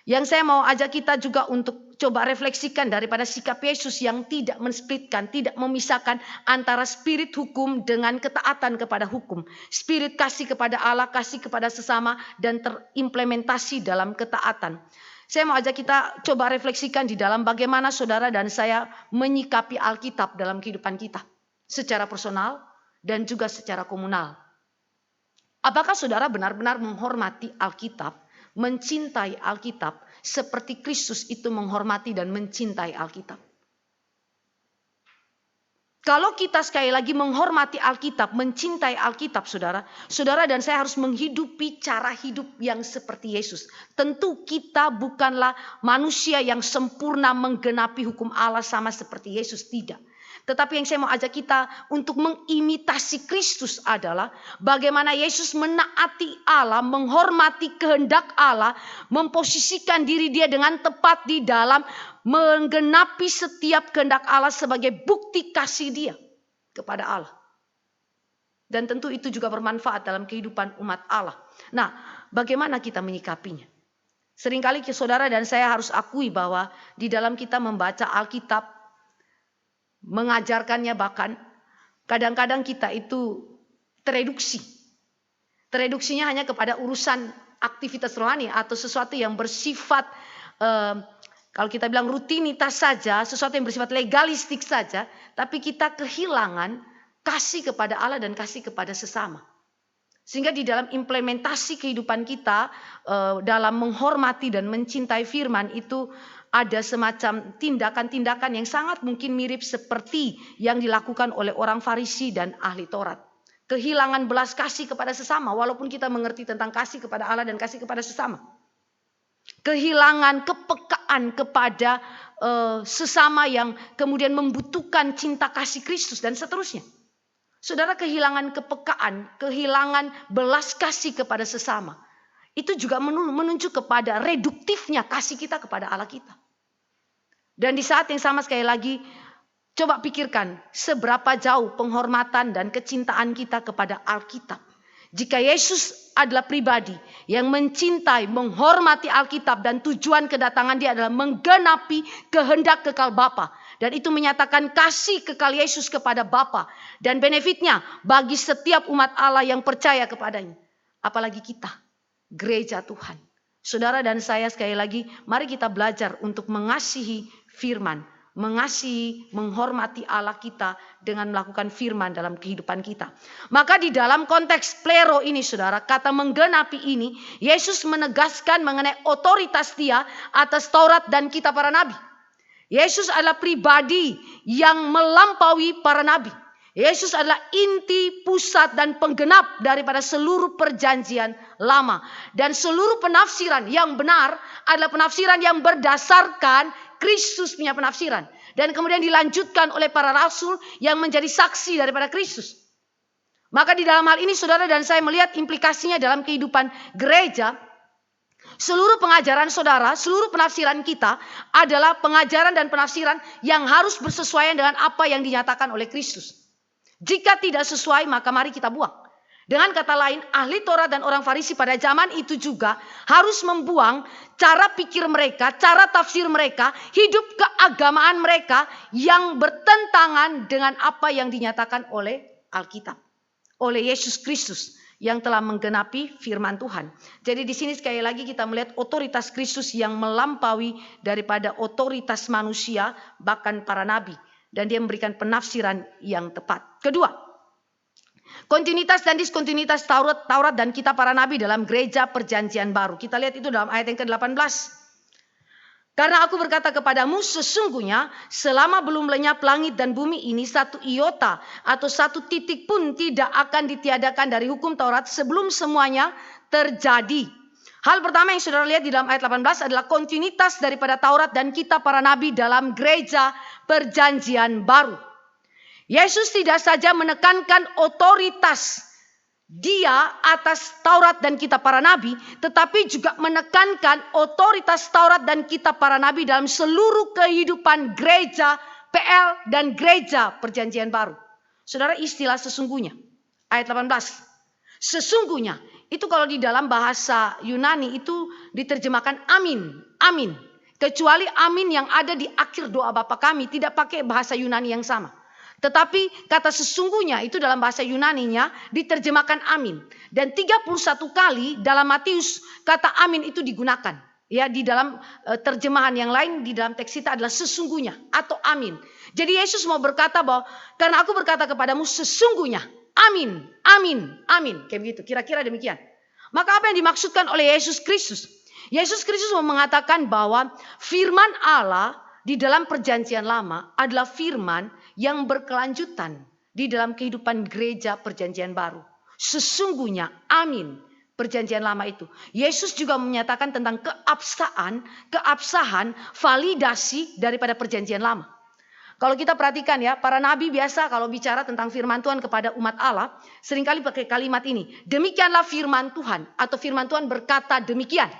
Yang saya mau ajak kita juga untuk coba refleksikan daripada sikap Yesus yang tidak mensplitkan, tidak memisahkan antara spirit hukum dengan ketaatan kepada hukum. Spirit kasih kepada Allah, kasih kepada sesama, dan terimplementasi dalam ketaatan. Saya mau ajak kita coba refleksikan di dalam bagaimana saudara dan saya menyikapi Alkitab dalam kehidupan kita. Secara personal dan juga secara komunal. Apakah saudara benar-benar menghormati Alkitab? Mencintai Alkitab seperti Kristus itu menghormati dan mencintai Alkitab. Kalau kita sekali lagi menghormati Alkitab, mencintai Alkitab, saudara dan saya harus menghidupi cara hidup yang seperti Yesus. Tentu kita bukanlah manusia yang sempurna menggenapi hukum Allah sama seperti Yesus, tidak. Tetapi yang saya mau ajak kita untuk mengimitasi Kristus adalah bagaimana Yesus menaati Allah, menghormati kehendak Allah, memposisikan diri dia dengan tepat di dalam menggenapi setiap kehendak Allah sebagai bukti kasih dia kepada Allah. Dan tentu itu juga bermanfaat dalam kehidupan umat Allah. Nah, bagaimana kita menyikapinya? Seringkali saudara dan saya harus akui bahwa di dalam kita membaca Alkitab, mengajarkannya, bahkan kadang-kadang kita itu tereduksi. Tereduksinya hanya kepada urusan aktivitas rohani atau sesuatu yang bersifat kalau kita bilang rutinitas saja, sesuatu yang bersifat legalistik saja, tapi kita kehilangan kasih kepada Allah dan kasih kepada sesama. Sehingga di dalam implementasi kehidupan kita dalam menghormati dan mencintai firman itu ada semacam tindakan-tindakan yang sangat mungkin mirip seperti yang dilakukan oleh orang Farisi dan ahli Taurat. Kehilangan belas kasih kepada sesama walaupun kita mengerti tentang kasih kepada Allah dan kasih kepada sesama. Kehilangan kepekaan kepada sesama yang kemudian membutuhkan cinta kasih Kristus dan seterusnya. Saudara, kehilangan kepekaan, kehilangan belas kasih kepada sesama. Itu juga menunjuk kepada reduktifnya kasih kita kepada Allah kita. Dan di saat yang sama sekali lagi, coba pikirkan seberapa jauh penghormatan dan kecintaan kita kepada Alkitab. Jika Yesus adalah pribadi yang mencintai, menghormati Alkitab dan tujuan kedatangan dia adalah menggenapi kehendak kekal Bapa. Dan itu menyatakan kasih kekal Yesus kepada Bapa. Dan benefitnya bagi setiap umat Allah yang percaya kepadanya. Apalagi kita, gereja Tuhan. Saudara dan saya sekali lagi, mari kita belajar untuk mengasihi firman. Mengasihi, menghormati Allah kita dengan melakukan firman dalam kehidupan kita. Maka di dalam konteks plero ini saudara, kata menggenapi ini, Yesus menegaskan mengenai otoritas dia atas Taurat dan kitab para nabi. Yesus adalah pribadi yang melampaui para nabi. Yesus adalah inti, pusat, dan penggenap daripada seluruh perjanjian lama. Dan seluruh penafsiran yang benar adalah penafsiran yang berdasarkan Kristus punya penafsiran. Dan kemudian dilanjutkan oleh para rasul yang menjadi saksi daripada Kristus. Maka di dalam hal ini saudara dan saya melihat implikasinya dalam kehidupan gereja. Seluruh pengajaran saudara, seluruh penafsiran kita adalah pengajaran dan penafsiran yang harus bersesuaian dengan apa yang dinyatakan oleh Kristus. Jika tidak sesuai maka mari kita buang. Dengan kata lain, ahli Taurat dan orang Farisi pada zaman itu juga harus membuang cara pikir mereka, cara tafsir mereka, hidup keagamaan mereka yang bertentangan dengan apa yang dinyatakan oleh Alkitab. Oleh Yesus Kristus yang telah menggenapi firman Tuhan. Jadi di sini sekali lagi kita melihat otoritas Kristus yang melampaui daripada otoritas manusia, bahkan para nabi. Dan dia memberikan penafsiran yang tepat. Kedua, kontinuitas dan diskontinuitas Taurat dan kitab para nabi dalam gereja perjanjian baru. Kita lihat itu dalam ayat yang ke-18. Karena aku berkata kepadamu, sesungguhnya selama belum lenyap langit dan bumi ini, satu iota atau satu titik pun tidak akan ditiadakan dari hukum Taurat sebelum semuanya terjadi. Hal pertama yang saudara lihat di dalam ayat 18 adalah kontinuitas daripada Taurat dan kitab para nabi dalam gereja perjanjian baru. Yesus tidak saja menekankan otoritas dia atas Taurat dan kitab para nabi, tetapi juga menekankan otoritas Taurat dan kitab para nabi dalam seluruh kehidupan gereja PL dan gereja perjanjian baru. Saudara, istilah sesungguhnya, ayat 18. Sesungguhnya, itu kalau di dalam bahasa Yunani itu diterjemahkan amin, amin. Kecuali amin yang ada di akhir doa Bapa kami tidak pakai bahasa Yunani yang sama. Tetapi kata sesungguhnya itu dalam bahasa Yunaninya diterjemahkan amin. Dan 31 kali dalam Matius kata amin itu digunakan. Ya, di dalam terjemahan yang lain di dalam teks kita adalah sesungguhnya atau amin. Jadi Yesus mau berkata bahwa karena aku berkata kepadamu sesungguhnya, amin, amin, amin. Kayak begitu, kira-kira demikian. Maka apa yang dimaksudkan oleh Yesus Kristus? Yesus Kristus mau mengatakan bahwa firman Allah di dalam perjanjian lama adalah firman yang berkelanjutan di dalam kehidupan gereja perjanjian baru. Sesungguhnya, amin, perjanjian lama itu. Yesus juga menyatakan tentang keabsahan, validasi daripada perjanjian lama. Kalau kita perhatikan ya, para nabi biasa kalau bicara tentang firman Tuhan kepada umat Allah, seringkali pakai kalimat ini. Demikianlah firman Tuhan, atau firman Tuhan berkata demikian.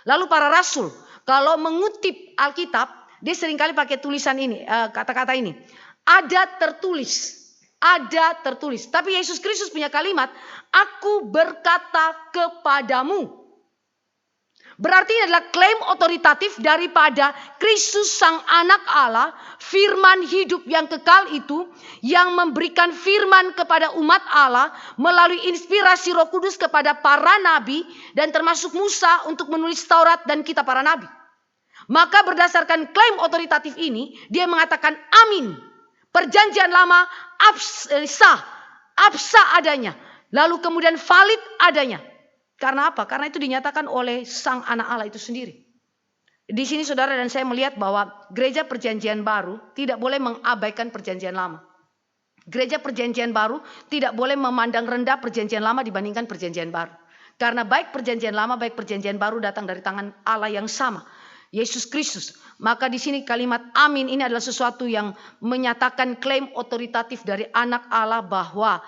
Lalu para rasul, kalau mengutip Alkitab, dia seringkali pakai tulisan ini, kata-kata ini. Ada tertulis, ada tertulis. Tapi Yesus Kristus punya kalimat, aku berkata kepadamu. Berarti ini adalah klaim otoritatif daripada Kristus sang anak Allah, firman hidup yang kekal itu, yang memberikan firman kepada umat Allah melalui inspirasi Roh Kudus kepada para nabi dan termasuk Musa untuk menulis Taurat dan kitab para nabi. Maka berdasarkan klaim otoritatif ini, dia mengatakan amin. Perjanjian lama absah adanya. Lalu kemudian valid adanya. Karena apa? Karena itu dinyatakan oleh sang anak Allah itu sendiri. Di sini saudara dan saya melihat bahwa gereja perjanjian baru tidak boleh mengabaikan perjanjian lama. Gereja perjanjian baru tidak boleh memandang rendah perjanjian lama dibandingkan perjanjian baru. Karena baik perjanjian lama, baik perjanjian baru datang dari tangan Allah yang sama, Yesus Kristus. Maka di sini kalimat amin ini adalah sesuatu yang menyatakan klaim otoritatif dari anak Allah bahwa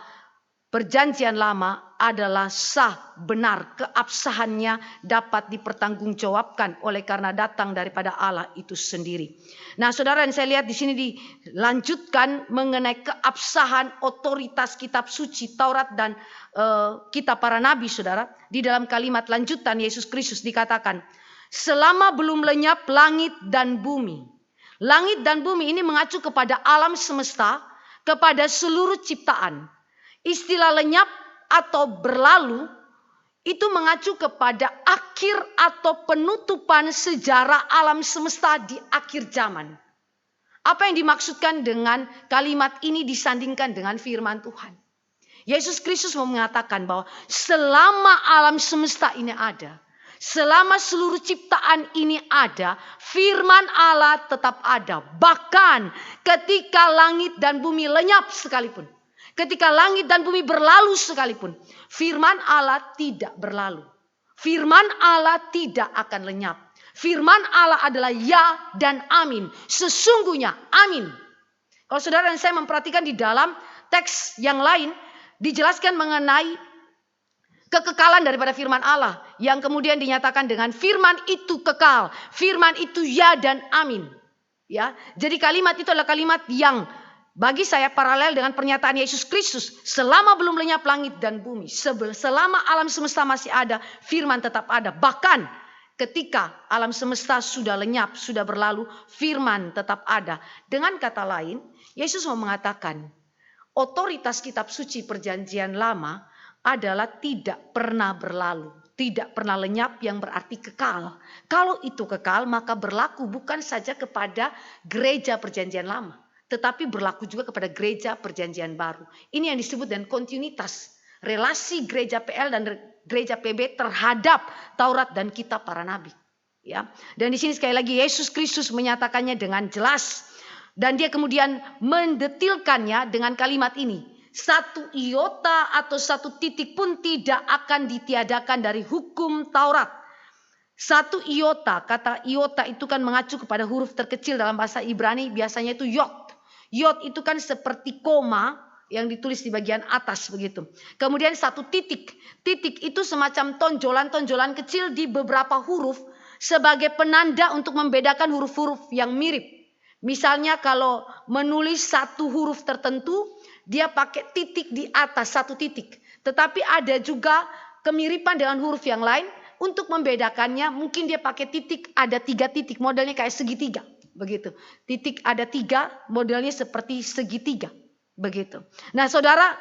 perjanjian lama adalah sah, benar, keabsahannya dapat dipertanggungjawabkan oleh karena datang daripada Allah itu sendiri. Nah, saudara, yang saya lihat di sini dilanjutkan mengenai keabsahan otoritas kitab suci Taurat dan kitab para nabi, saudara. Di dalam kalimat lanjutan Yesus Kristus dikatakan, selama belum lenyap langit dan bumi. Langit dan bumi ini mengacu kepada alam semesta, kepada seluruh ciptaan. Istilah lenyap atau berlalu itu mengacu kepada akhir atau penutupan sejarah alam semesta di akhir zaman. Apa yang dimaksudkan dengan kalimat ini disandingkan dengan firman Tuhan? Yesus Kristus mau mengatakan bahwa selama alam semesta ini ada, selama seluruh ciptaan ini ada, firman Allah tetap ada. Bahkan ketika langit dan bumi lenyap sekalipun, ketika langit dan bumi berlalu sekalipun, firman Allah tidak berlalu. Firman Allah tidak akan lenyap. Firman Allah adalah ya dan amin. Sesungguhnya amin. Kalau saudara dan saya memperhatikan di dalam teks yang lain, dijelaskan mengenai kekekalan daripada firman Allah. Yang kemudian dinyatakan dengan firman itu kekal. Firman itu ya dan amin. Ya, jadi kalimat itu adalah kalimat yang bagi saya paralel dengan pernyataan Yesus Kristus. Selama belum lenyap langit dan bumi, selama alam semesta masih ada, firman tetap ada. Bahkan ketika alam semesta sudah lenyap, sudah berlalu, firman tetap ada. Dengan kata lain, Yesus mau mengatakan, otoritas kitab suci perjanjian lama adalah tidak pernah berlalu. Tidak pernah lenyap yang berarti kekal. Kalau itu kekal, maka berlaku bukan saja kepada gereja perjanjian lama, tetapi berlaku juga kepada gereja perjanjian baru. Ini yang disebut dengan kontinuitas relasi gereja PL dan gereja PB terhadap Taurat dan kitab para nabi. Ya, dan di sini sekali lagi Yesus Kristus menyatakannya dengan jelas, dan dia kemudian mendetilkannya dengan kalimat ini: satu iota atau satu titik pun tidak akan ditiadakan dari hukum Taurat. Satu iota, kata iota itu kan mengacu kepada huruf terkecil dalam bahasa Ibrani, biasanya itu yod. Yod itu kan seperti koma, yang ditulis di bagian atas begitu. Kemudian satu titik. Titik itu semacam tonjolan-tonjolan kecil di beberapa huruf sebagai penanda untuk membedakan huruf-huruf yang mirip. Misalnya kalau menulis satu huruf tertentu, dia pakai titik di atas satu titik. Tetapi ada juga kemiripan dengan huruf yang lain. Untuk membedakannya mungkin dia pakai titik, ada 3 titik, modelnya kayak segitiga. Begitu. Titik ada 3, modelnya seperti segitiga. Begitu. Nah saudara,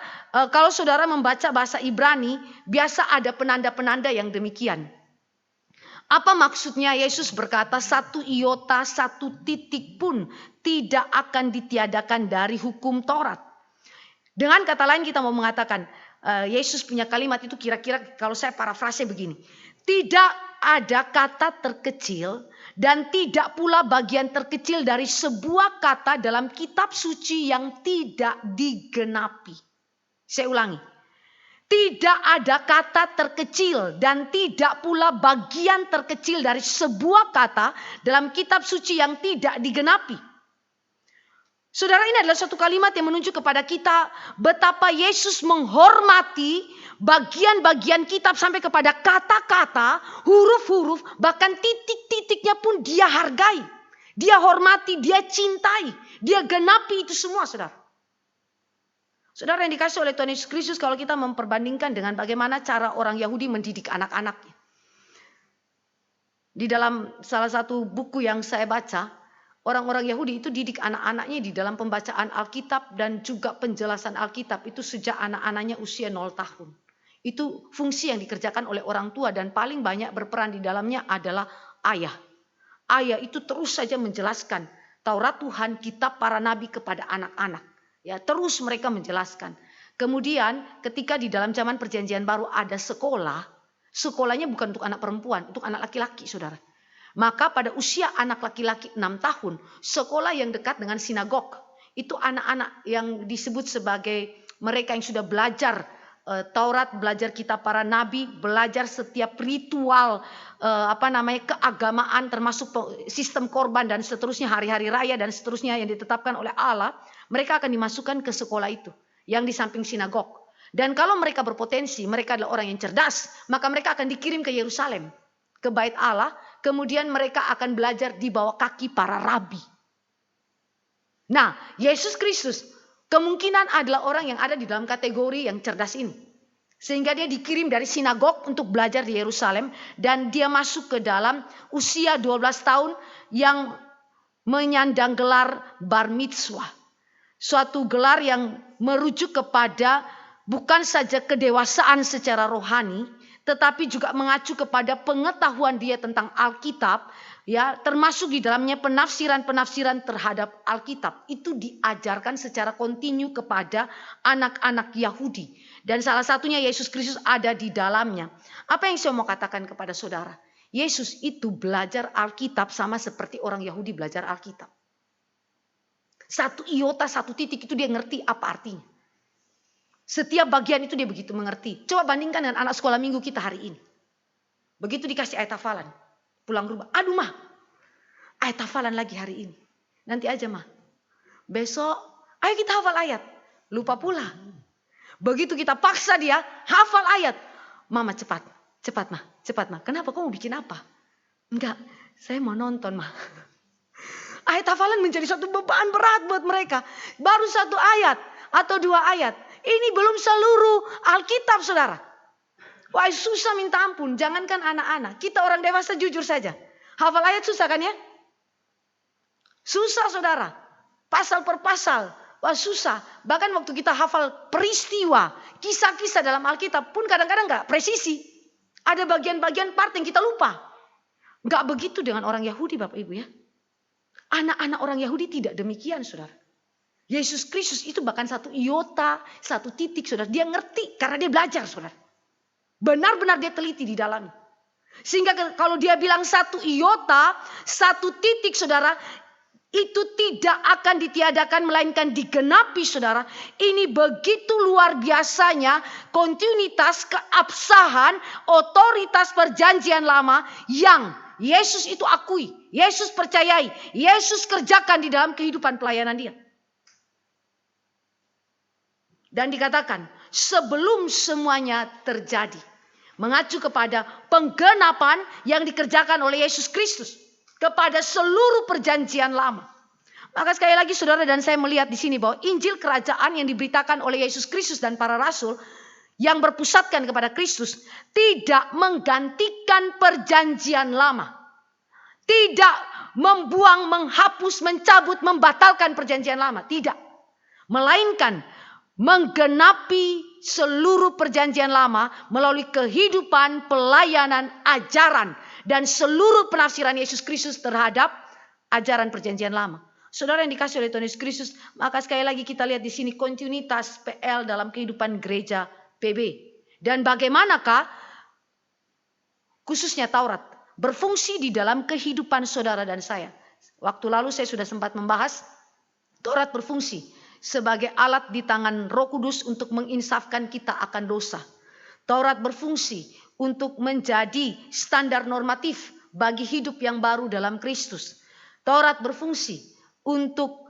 kalau saudara membaca bahasa Ibrani, biasa ada penanda-penanda yang demikian. Apa maksudnya Yesus berkata satu iota, satu titik pun tidak akan ditiadakan dari hukum Taurat. Dengan kata lain kita mau mengatakan, Yesus punya kalimat itu kira-kira kalau saya parafrase begini. Tidak ada kata terkecil dan tidak pula bagian terkecil dari sebuah kata dalam kitab suci yang tidak digenapi. Saya ulangi. Tidak ada kata terkecil dan tidak pula bagian terkecil dari sebuah kata dalam kitab suci yang tidak digenapi. Saudara, ini adalah suatu kalimat yang menunjuk kepada kita betapa Yesus menghormati bagian-bagian kitab sampai kepada kata-kata, huruf-huruf, bahkan titik-titiknya pun dia hargai. Dia hormati, dia cintai, dia genapi itu semua, saudara. Saudara yang dikasih oleh Tuhan Yesus Kristus, kalau kita memperbandingkan dengan bagaimana cara orang Yahudi mendidik anak-anaknya. Di dalam salah satu buku yang saya baca, orang-orang Yahudi itu didik anak-anaknya di dalam pembacaan Alkitab dan juga penjelasan Alkitab itu sejak anak-anaknya usia 0 tahun. Itu fungsi yang dikerjakan oleh orang tua dan paling banyak berperan di dalamnya adalah ayah. Ayah itu terus saja menjelaskan Taurat Tuhan, kitab para nabi kepada anak-anak. Ya, terus mereka menjelaskan. Kemudian ketika di dalam zaman perjanjian baru ada sekolah, sekolahnya bukan untuk anak perempuan, untuk anak laki-laki, saudara. Maka pada usia anak laki-laki 6 tahun, sekolah yang dekat dengan sinagog, itu anak-anak yang disebut sebagai mereka yang sudah belajar Taurat, belajar kitab para nabi, belajar setiap ritual keagamaan termasuk sistem korban dan seterusnya, hari-hari raya dan seterusnya yang ditetapkan oleh Allah, mereka akan dimasukkan ke sekolah itu yang di samping sinagog. Dan kalau mereka berpotensi, mereka adalah orang yang cerdas, maka mereka akan dikirim ke Yerusalem, ke Bait Allah. Kemudian mereka akan belajar di bawah kaki para rabi. Nah, Yesus Kristus kemungkinan adalah orang yang ada di dalam kategori yang cerdas ini. Sehingga dia dikirim dari sinagog untuk belajar di Yerusalem. Dan dia masuk ke dalam usia 12 tahun yang menyandang gelar bar mitzvah. Suatu gelar yang merujuk kepada bukan saja kedewasaan secara rohani, tetapi juga mengacu kepada pengetahuan dia tentang Alkitab, ya, termasuk di dalamnya penafsiran-penafsiran terhadap Alkitab. Itu diajarkan secara kontinu kepada anak-anak Yahudi. Dan salah satunya Yesus Kristus ada di dalamnya. Apa yang saya mau katakan kepada saudara? Yesus itu belajar Alkitab sama seperti orang Yahudi belajar Alkitab. Satu iota, satu titik itu dia ngerti apa artinya. Setiap bagian itu dia begitu mengerti. Coba bandingkan dengan anak sekolah minggu kita hari ini. Begitu dikasih ayat hafalan, pulang rumah, aduh mah, ayat hafalan lagi hari ini. Nanti aja mah. Besok, ayo kita hafal ayat. Lupa pula. Begitu kita paksa dia hafal ayat. Mama cepat mah. Kenapa, kamu bikin apa? Enggak, saya mau nonton mah. Ayat hafalan menjadi suatu beban berat buat mereka. Baru 1 ayat atau 2 ayat. Ini belum seluruh Alkitab, saudara. Wah, susah minta ampun. Jangankan anak-anak. Kita orang dewasa jujur saja. Hafal ayat susah kan ya? Susah, saudara. Pasal per pasal. Wah, susah. Bahkan waktu kita hafal peristiwa, kisah-kisah dalam Alkitab pun kadang-kadang gak presisi. Ada bagian-bagian part yang kita lupa. Gak begitu dengan orang Yahudi, Bapak Ibu ya. Anak-anak orang Yahudi tidak demikian, saudara. Yesus Kristus itu bahkan 1 iota, 1 titik, saudara. Dia ngerti karena dia belajar, saudara. Benar-benar dia teliti di dalam. Sehingga kalau dia bilang 1 iota, 1 titik, saudara, itu tidak akan ditiadakan melainkan digenapi, saudara. Ini begitu luar biasanya kontinuitas, keabsahan, otoritas perjanjian lama yang Yesus itu akui, Yesus percayai, Yesus kerjakan di dalam kehidupan pelayanan dia. Dan dikatakan sebelum semuanya terjadi. Mengacu kepada penggenapan yang dikerjakan oleh Yesus Kristus kepada seluruh perjanjian lama. Maka sekali lagi saudara dan saya melihat di sini bahwa Injil kerajaan yang diberitakan oleh Yesus Kristus dan para rasul yang berpusatkan kepada Kristus tidak menggantikan perjanjian lama. Tidak membuang, menghapus, mencabut, membatalkan perjanjian lama. Tidak. Melainkan menggenapi seluruh perjanjian lama melalui kehidupan, pelayanan, ajaran, dan seluruh penafsiran Yesus Kristus terhadap ajaran perjanjian lama. Saudara yang dikasih oleh Tuhan Yesus Kristus, maka sekali lagi kita lihat di sini kontinuitas PL dalam kehidupan gereja PB. Dan bagaimanakah khususnya Taurat berfungsi di dalam kehidupan saudara dan saya. Waktu lalu saya sudah sempat membahas Taurat berfungsi sebagai alat di tangan Roh Kudus untuk menginsafkan kita akan dosa. Taurat berfungsi untuk menjadi standar normatif bagi hidup yang baru dalam Kristus. Taurat berfungsi untuk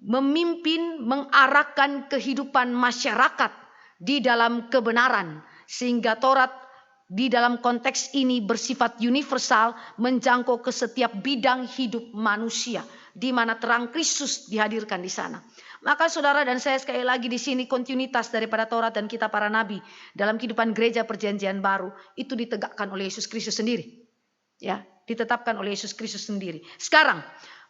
memimpin, mengarahkan kehidupan masyarakat di dalam kebenaran. Sehingga Taurat di dalam konteks ini bersifat universal, menjangkau ke setiap bidang hidup manusia, di mana terang Kristus dihadirkan di sana. Maka saudara dan saya sekali lagi di sini kontinuitas daripada Taurat dan kitab para nabi dalam kehidupan gereja perjanjian baru itu ditegakkan oleh Yesus Kristus sendiri. Ya, ditetapkan oleh Yesus Kristus sendiri. Sekarang,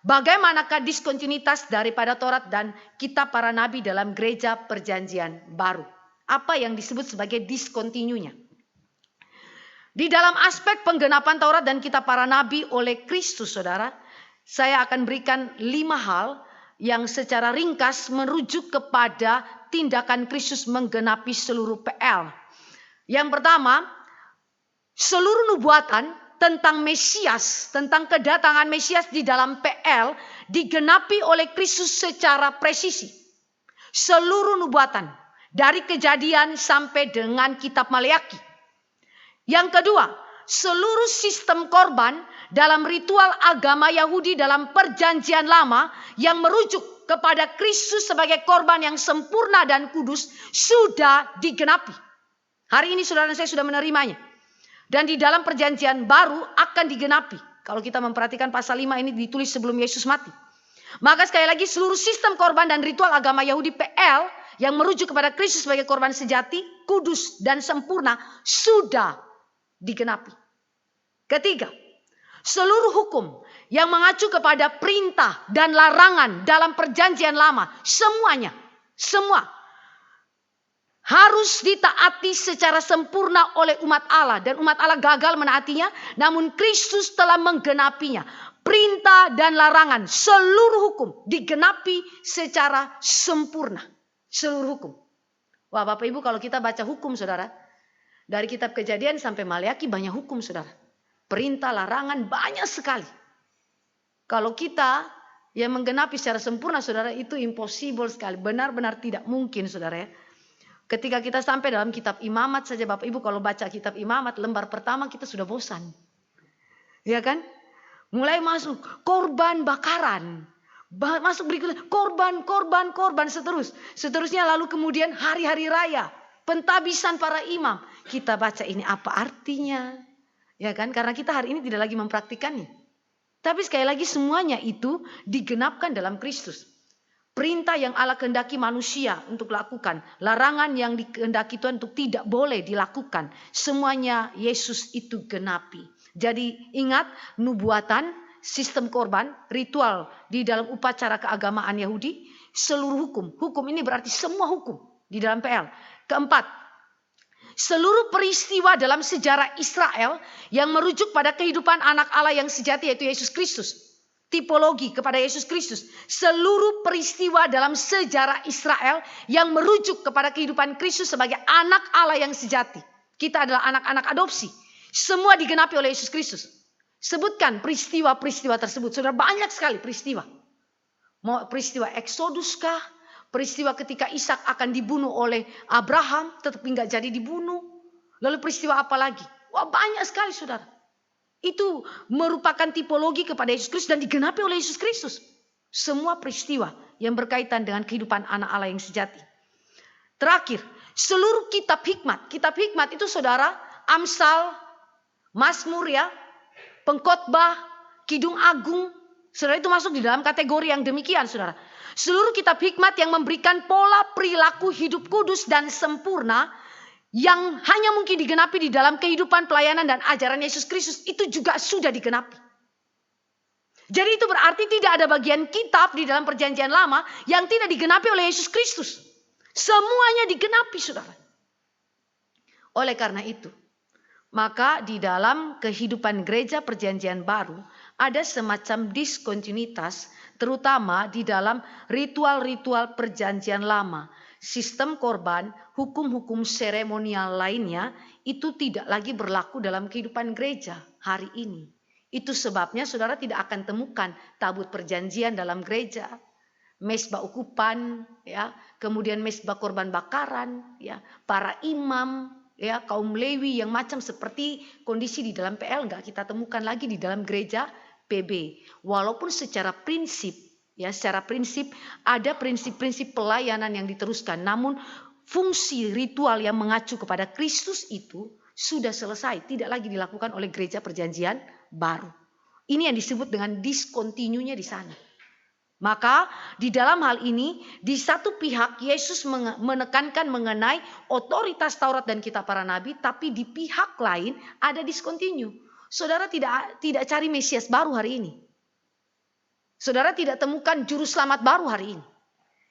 bagaimanakah diskontinuitas daripada Taurat dan kitab para nabi dalam gereja perjanjian baru? Apa yang disebut sebagai diskontinunya? Di dalam aspek penggenapan Taurat dan kitab para nabi oleh Kristus, saudara, saya akan berikan 5 hal yang secara ringkas merujuk kepada tindakan Kristus menggenapi seluruh PL. Yang pertama, seluruh nubuatan tentang Mesias, tentang kedatangan Mesias di dalam PL digenapi oleh Kristus secara presisi. Seluruh nubuatan dari Kejadian sampai dengan kitab Maleakhi. Yang kedua, seluruh sistem korban dalam ritual agama Yahudi dalam perjanjian lama yang merujuk kepada Kristus sebagai korban yang sempurna dan kudus sudah digenapi. Hari ini saudara saya sudah menerimanya. Dan di dalam perjanjian baru akan digenapi. Kalau kita memperhatikan pasal 5 ini ditulis sebelum Yesus mati. Maka sekali lagi seluruh sistem korban dan ritual agama Yahudi PL yang merujuk kepada Kristus sebagai korban sejati, kudus dan sempurna sudah digenapi. Ketiga, seluruh hukum yang mengacu kepada perintah dan larangan dalam perjanjian lama, semua harus ditaati secara sempurna oleh umat Allah. Dan umat Allah gagal menaatinya, namun Kristus telah menggenapinya. Perintah dan larangan, seluruh hukum digenapi secara sempurna. Seluruh hukum. Wah Bapak Ibu, kalau kita baca hukum saudara, dari kitab Kejadian sampai Maleakhi banyak hukum saudara. Perintah, larangan banyak sekali. Kalau kita yang menggenapi secara sempurna saudara, itu impossible sekali. Benar-benar tidak mungkin saudara ya. Ketika kita sampai dalam kitab Imamat saja Bapak Ibu, kalau baca kitab Imamat lembar pertama kita sudah bosan. Ya kan? Mulai masuk korban bakaran. Masuk berikutnya korban seterusnya lalu kemudian hari-hari raya, pentabisan para imam. Kita baca ini apa artinya? Ya kan? Karena kita hari ini tidak lagi mempraktikannya. Tapi sekali lagi semuanya itu digenapkan dalam Kristus. Perintah yang Allah kehendaki manusia untuk lakukan, larangan yang dikehendaki Tuhan untuk tidak boleh dilakukan, semuanya Yesus itu genapi. Jadi ingat, nubuatan, sistem korban, ritual di dalam upacara keagamaan Yahudi, seluruh hukum. Hukum ini berarti semua hukum di dalam PL. Keempat, seluruh peristiwa dalam sejarah Israel yang merujuk pada kehidupan anak Allah yang sejati yaitu Yesus Kristus. Tipologi kepada Yesus Kristus. Seluruh peristiwa dalam sejarah Israel yang merujuk kepada kehidupan Kristus sebagai anak Allah yang sejati. Kita adalah anak-anak adopsi. Semua digenapi oleh Yesus Kristus. Sebutkan peristiwa-peristiwa tersebut. Saudara, banyak sekali peristiwa. Mau peristiwa Exodus kah? Peristiwa ketika Ishak akan dibunuh oleh Abraham, tetapi nggak jadi dibunuh. Lalu peristiwa apa lagi? Wah, banyak sekali saudara. Itu merupakan tipologi kepada Yesus Kristus dan digenapi oleh Yesus Kristus. Semua peristiwa yang berkaitan dengan kehidupan anak Allah yang sejati. Terakhir, seluruh kitab hikmat. Kitab hikmat itu saudara, Amsal, Mazmur ya, Pengkhotbah, Kidung Agung. Saudara, itu masuk di dalam kategori yang demikian saudara. Seluruh kitab hikmat yang memberikan pola perilaku hidup kudus dan sempurna yang hanya mungkin digenapi di dalam kehidupan pelayanan dan ajaran Yesus Kristus, itu juga sudah digenapi. Jadi itu berarti tidak ada bagian kitab di dalam perjanjian lama yang tidak digenapi oleh Yesus Kristus. Semuanya digenapi saudara. Oleh karena itu, maka di dalam kehidupan gereja perjanjian baru ada semacam diskontinuitas, terutama di dalam ritual-ritual perjanjian lama. Sistem korban, hukum-hukum seremonial lainnya itu tidak lagi berlaku dalam kehidupan gereja hari ini. Itu sebabnya saudara tidak akan temukan tabut perjanjian dalam gereja, mesbah ukupan, ya, kemudian mesbah korban bakaran, ya, para imam, ya, kaum Lewi yang macam seperti kondisi di dalam PL nggak kita temukan lagi di dalam gereja PB. Walaupun secara prinsip, ya, secara prinsip ada prinsip-prinsip pelayanan yang diteruskan, namun fungsi ritual yang mengacu kepada Kristus itu sudah selesai, tidak lagi dilakukan oleh gereja perjanjian baru. Ini yang disebut dengan diskontinunya di sana. Maka di dalam hal ini, di satu pihak Yesus menekankan mengenai otoritas Taurat dan kitab para nabi, tapi di pihak lain ada diskontinu. Saudara tidak cari Mesias baru hari ini. Saudara tidak temukan juru selamat baru hari ini.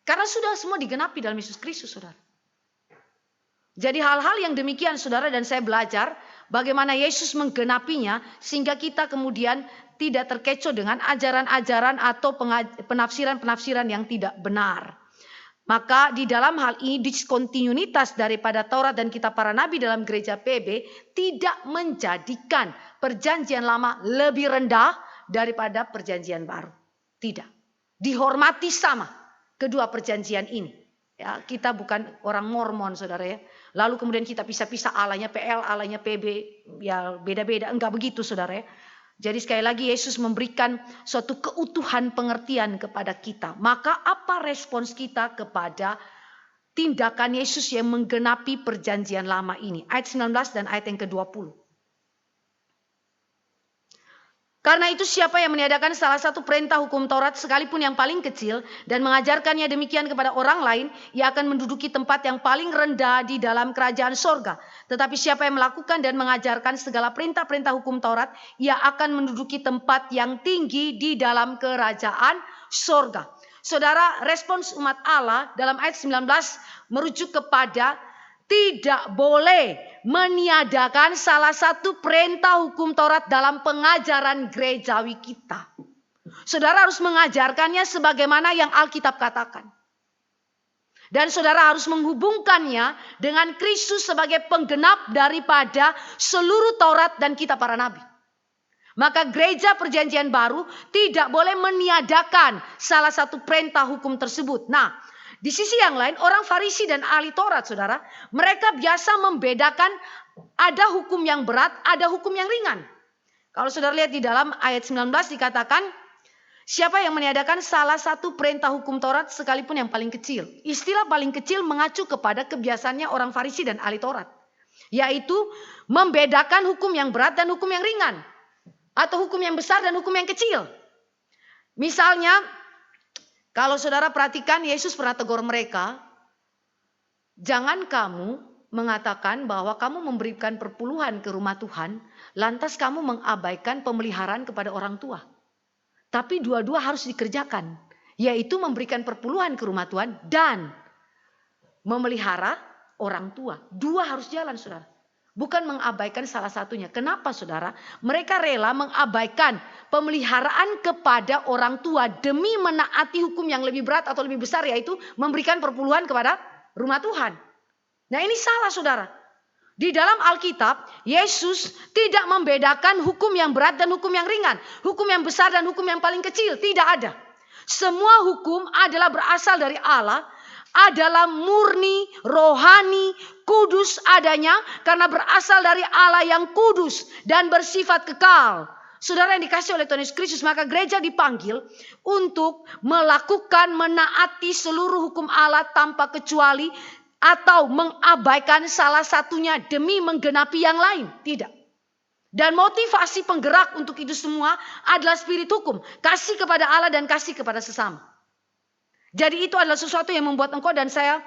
Karena sudah semua digenapi dalam Yesus Kristus, saudara. Jadi hal-hal yang demikian saudara dan saya belajar bagaimana Yesus menggenapinya sehingga kita kemudian tidak terkecoh dengan ajaran-ajaran atau penafsiran-penafsiran yang tidak benar. Maka di dalam hal ini diskontinuitas daripada Taurat dan kitab para nabi dalam gereja PB tidak menjadikan perjanjian lama lebih rendah daripada perjanjian baru. Tidak. Dihormati sama kedua perjanjian ini. Ya, kita bukan orang Mormon saudara ya. Lalu kemudian kita pisah-pisah alanya PL, alanya PB, ya beda-beda. Enggak begitu saudara ya. Jadi sekali lagi Yesus memberikan suatu keutuhan pengertian kepada kita. Maka apa respons kita kepada tindakan Yesus yang menggenapi perjanjian lama ini? Ayat 19 dan ayat yang ke-20. Karena itu siapa yang meniadakan salah satu perintah hukum Taurat sekalipun yang paling kecil dan mengajarkannya demikian kepada orang lain, ia akan menduduki tempat yang paling rendah di dalam kerajaan sorga. Tetapi siapa yang melakukan dan mengajarkan segala perintah-perintah hukum Taurat, ia akan menduduki tempat yang tinggi di dalam kerajaan sorga. Saudara, respons umat Allah dalam ayat 19 merujuk kepada tidak boleh meniadakan salah satu perintah hukum Taurat dalam pengajaran gerejawi kita. Saudara harus mengajarkannya sebagaimana yang Alkitab katakan. Dan saudara harus menghubungkannya dengan Kristus sebagai penggenap daripada seluruh Taurat dan kitab para nabi. Maka gereja perjanjian baru tidak boleh meniadakan salah satu perintah hukum tersebut. Nah, di sisi yang lain, orang Farisi dan ahli Taurat, saudara, mereka biasa membedakan ada hukum yang berat, ada hukum yang ringan. Kalau saudara lihat di dalam ayat 19 dikatakan, siapa yang meniadakan salah satu perintah hukum Taurat sekalipun yang paling kecil. Istilah paling kecil mengacu kepada kebiasaannya orang Farisi dan ahli Taurat. Yaitu membedakan hukum yang berat dan hukum yang ringan. Atau hukum yang besar dan hukum yang kecil. Misalnya, kalau saudara perhatikan Yesus pernah tegur mereka, jangan kamu mengatakan bahwa kamu memberikan perpuluhan ke rumah Tuhan, lantas kamu mengabaikan pemeliharaan kepada orang tua. Tapi dua-dua harus dikerjakan, yaitu memberikan perpuluhan ke rumah Tuhan dan memelihara orang tua. Dua harus jalan saudara. Bukan mengabaikan salah satunya. Kenapa saudara? Mereka rela mengabaikan pemeliharaan kepada orang tua demi menaati hukum yang lebih berat atau lebih besar, yaitu memberikan perpuluhan kepada rumah Tuhan. Nah ini salah saudara. Di dalam Alkitab, Yesus tidak membedakan hukum yang berat dan hukum yang ringan. Hukum yang besar dan hukum yang paling kecil. Tidak ada. Semua hukum adalah berasal dari Allah. Adalah murni, rohani, kudus adanya karena berasal dari Allah yang kudus dan bersifat kekal. Saudara yang dikasih oleh Tuhan Yesus Kristus, maka gereja dipanggil untuk melakukan, menaati seluruh hukum Allah tanpa kecuali atau mengabaikan salah satunya demi menggenapi yang lain. Tidak. Dan motivasi penggerak untuk itu semua adalah spirit hukum. Kasih kepada Allah dan kasih kepada sesama. Jadi itu adalah sesuatu yang membuat engkau dan saya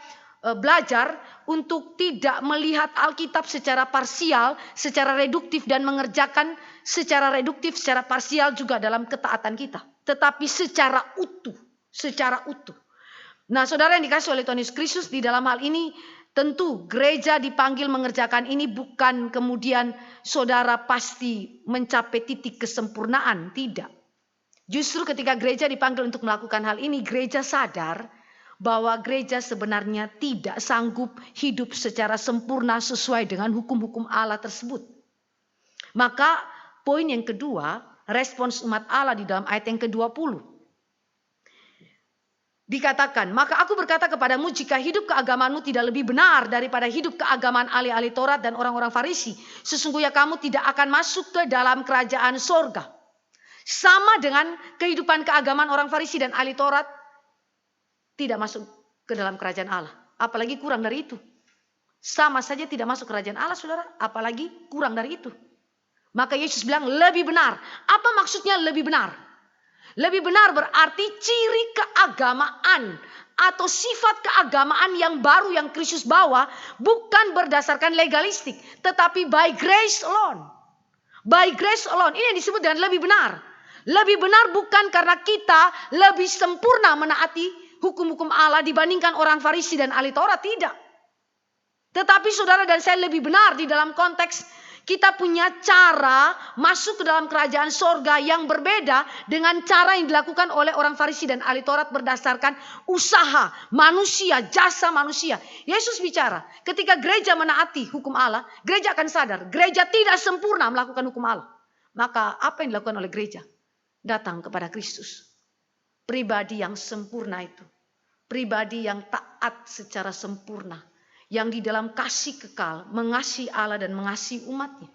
belajar untuk tidak melihat Alkitab secara parsial, secara reduktif dan mengerjakan secara reduktif, secara parsial juga dalam ketaatan kita. Tetapi secara utuh. Secara utuh. Nah, saudara yang dikasih oleh Tuhan Yesus Kristus, di dalam hal ini tentu gereja dipanggil mengerjakan ini bukan kemudian saudara pasti mencapai titik kesempurnaan. Tidak. Justru ketika gereja dipanggil untuk melakukan hal ini, gereja sadar bahwa gereja sebenarnya tidak sanggup hidup secara sempurna sesuai dengan hukum-hukum Allah tersebut. Maka poin yang kedua, respons umat Allah di dalam ayat yang ke-20. Dikatakan, maka aku berkata kepadamu, jika hidup keagamaanmu tidak lebih benar daripada hidup keagamaan ahli-ahli Taurat dan orang-orang Farisi, sesungguhnya kamu tidak akan masuk ke dalam kerajaan sorga. Sama dengan kehidupan keagamaan orang Farisi dan ahli Taurat, tidak masuk ke dalam kerajaan Allah. Apalagi kurang dari itu. Sama saja tidak masuk kerajaan Allah, saudara. Apalagi kurang dari itu. Maka Yesus bilang lebih benar. Apa maksudnya lebih benar? Lebih benar berarti ciri keagamaan atau sifat keagamaan yang baru yang Kristus bawa bukan berdasarkan legalistik, tetapi by grace alone. By grace alone. Ini yang disebut dengan lebih benar. Lebih benar bukan karena kita lebih sempurna menaati hukum-hukum Allah dibandingkan orang Farisi dan ahli Taurat, tidak. Tetapi saudara dan saya lebih benar di dalam konteks kita punya cara masuk ke dalam kerajaan sorga yang berbeda dengan cara yang dilakukan oleh orang Farisi dan ahli Taurat berdasarkan usaha manusia, jasa manusia. Yesus bicara, ketika gereja menaati hukum Allah, gereja akan sadar, gereja tidak sempurna melakukan hukum Allah. Maka apa yang dilakukan oleh gereja? Datang kepada Kristus. Pribadi yang sempurna itu. Pribadi yang taat secara sempurna. Yang di dalam kasih kekal, mengasihi Allah dan mengasihi umatnya.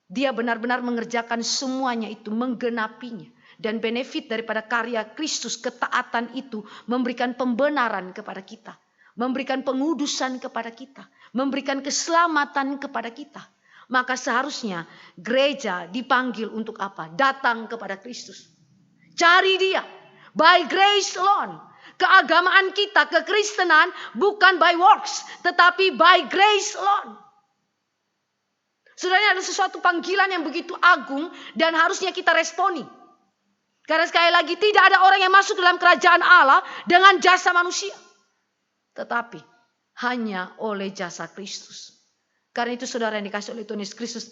Dia benar-benar mengerjakan semuanya itu, menggenapinya. Dan benefit daripada karya Kristus, ketaatan itu memberikan pembenaran kepada kita. Memberikan pengudusan kepada kita. Memberikan keselamatan kepada kita. Maka seharusnya gereja dipanggil untuk apa? Datang kepada Kristus. Cari dia. By grace alone. Keagamaan kita, kekristenan bukan by works, tetapi by grace alone. Saudara, ada sesuatu panggilan yang begitu agung dan harusnya kita responi. Karena sekali lagi tidak ada orang yang masuk dalam kerajaan Allah dengan jasa manusia. Tetapi hanya oleh jasa Kristus. Karena itu saudara yang dikasih oleh Tuhan Yesus Kristus,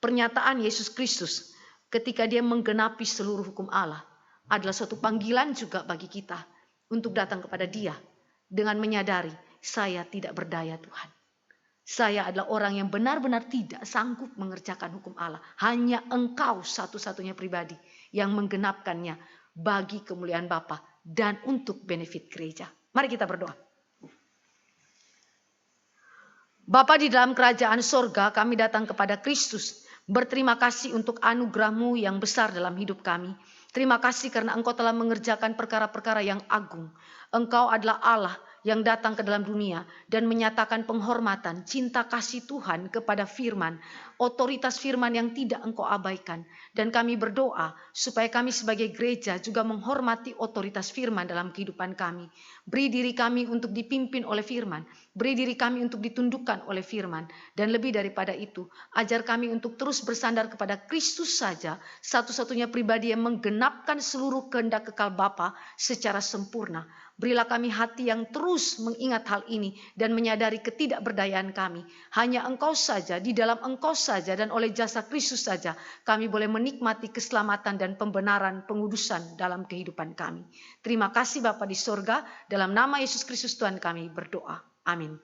pernyataan Yesus Kristus ketika dia menggenapi seluruh hukum Allah adalah suatu panggilan juga bagi kita. Untuk datang kepada dia dengan menyadari saya tidak berdaya Tuhan. Saya adalah orang yang benar-benar tidak sanggup mengerjakan hukum Allah. Hanya Engkau satu-satunya pribadi yang menggenapkannya bagi kemuliaan Bapa dan untuk benefit gereja. Mari kita berdoa. Bapa di dalam kerajaan sorga, kami datang kepada Kristus. Berterima kasih untuk anugerah-Mu yang besar dalam hidup kami. Terima kasih karena Engkau telah mengerjakan perkara-perkara yang agung. Engkau adalah Allah yang datang ke dalam dunia dan menyatakan penghormatan, cinta kasih Tuhan kepada firman, otoritas firman yang tidak Engkau abaikan. Dan kami berdoa supaya kami sebagai gereja juga menghormati otoritas firman dalam kehidupan kami. Beri diri kami untuk dipimpin oleh firman, beri diri kami untuk ditundukkan oleh firman. Dan lebih daripada itu, ajar kami untuk terus bersandar kepada Kristus saja, satu-satunya pribadi yang menggenapkan seluruh kehendak kekal Bapa secara sempurna. Berilah kami hati yang terus mengingat hal ini dan menyadari ketidakberdayaan kami. Hanya Engkau saja, di dalam Engkau saja dan oleh jasa Kristus saja kami boleh menikmati keselamatan dan pembenaran pengudusan dalam kehidupan kami. Terima kasih Bapa di sorga, dalam nama Yesus Kristus Tuhan kami berdoa. Amin.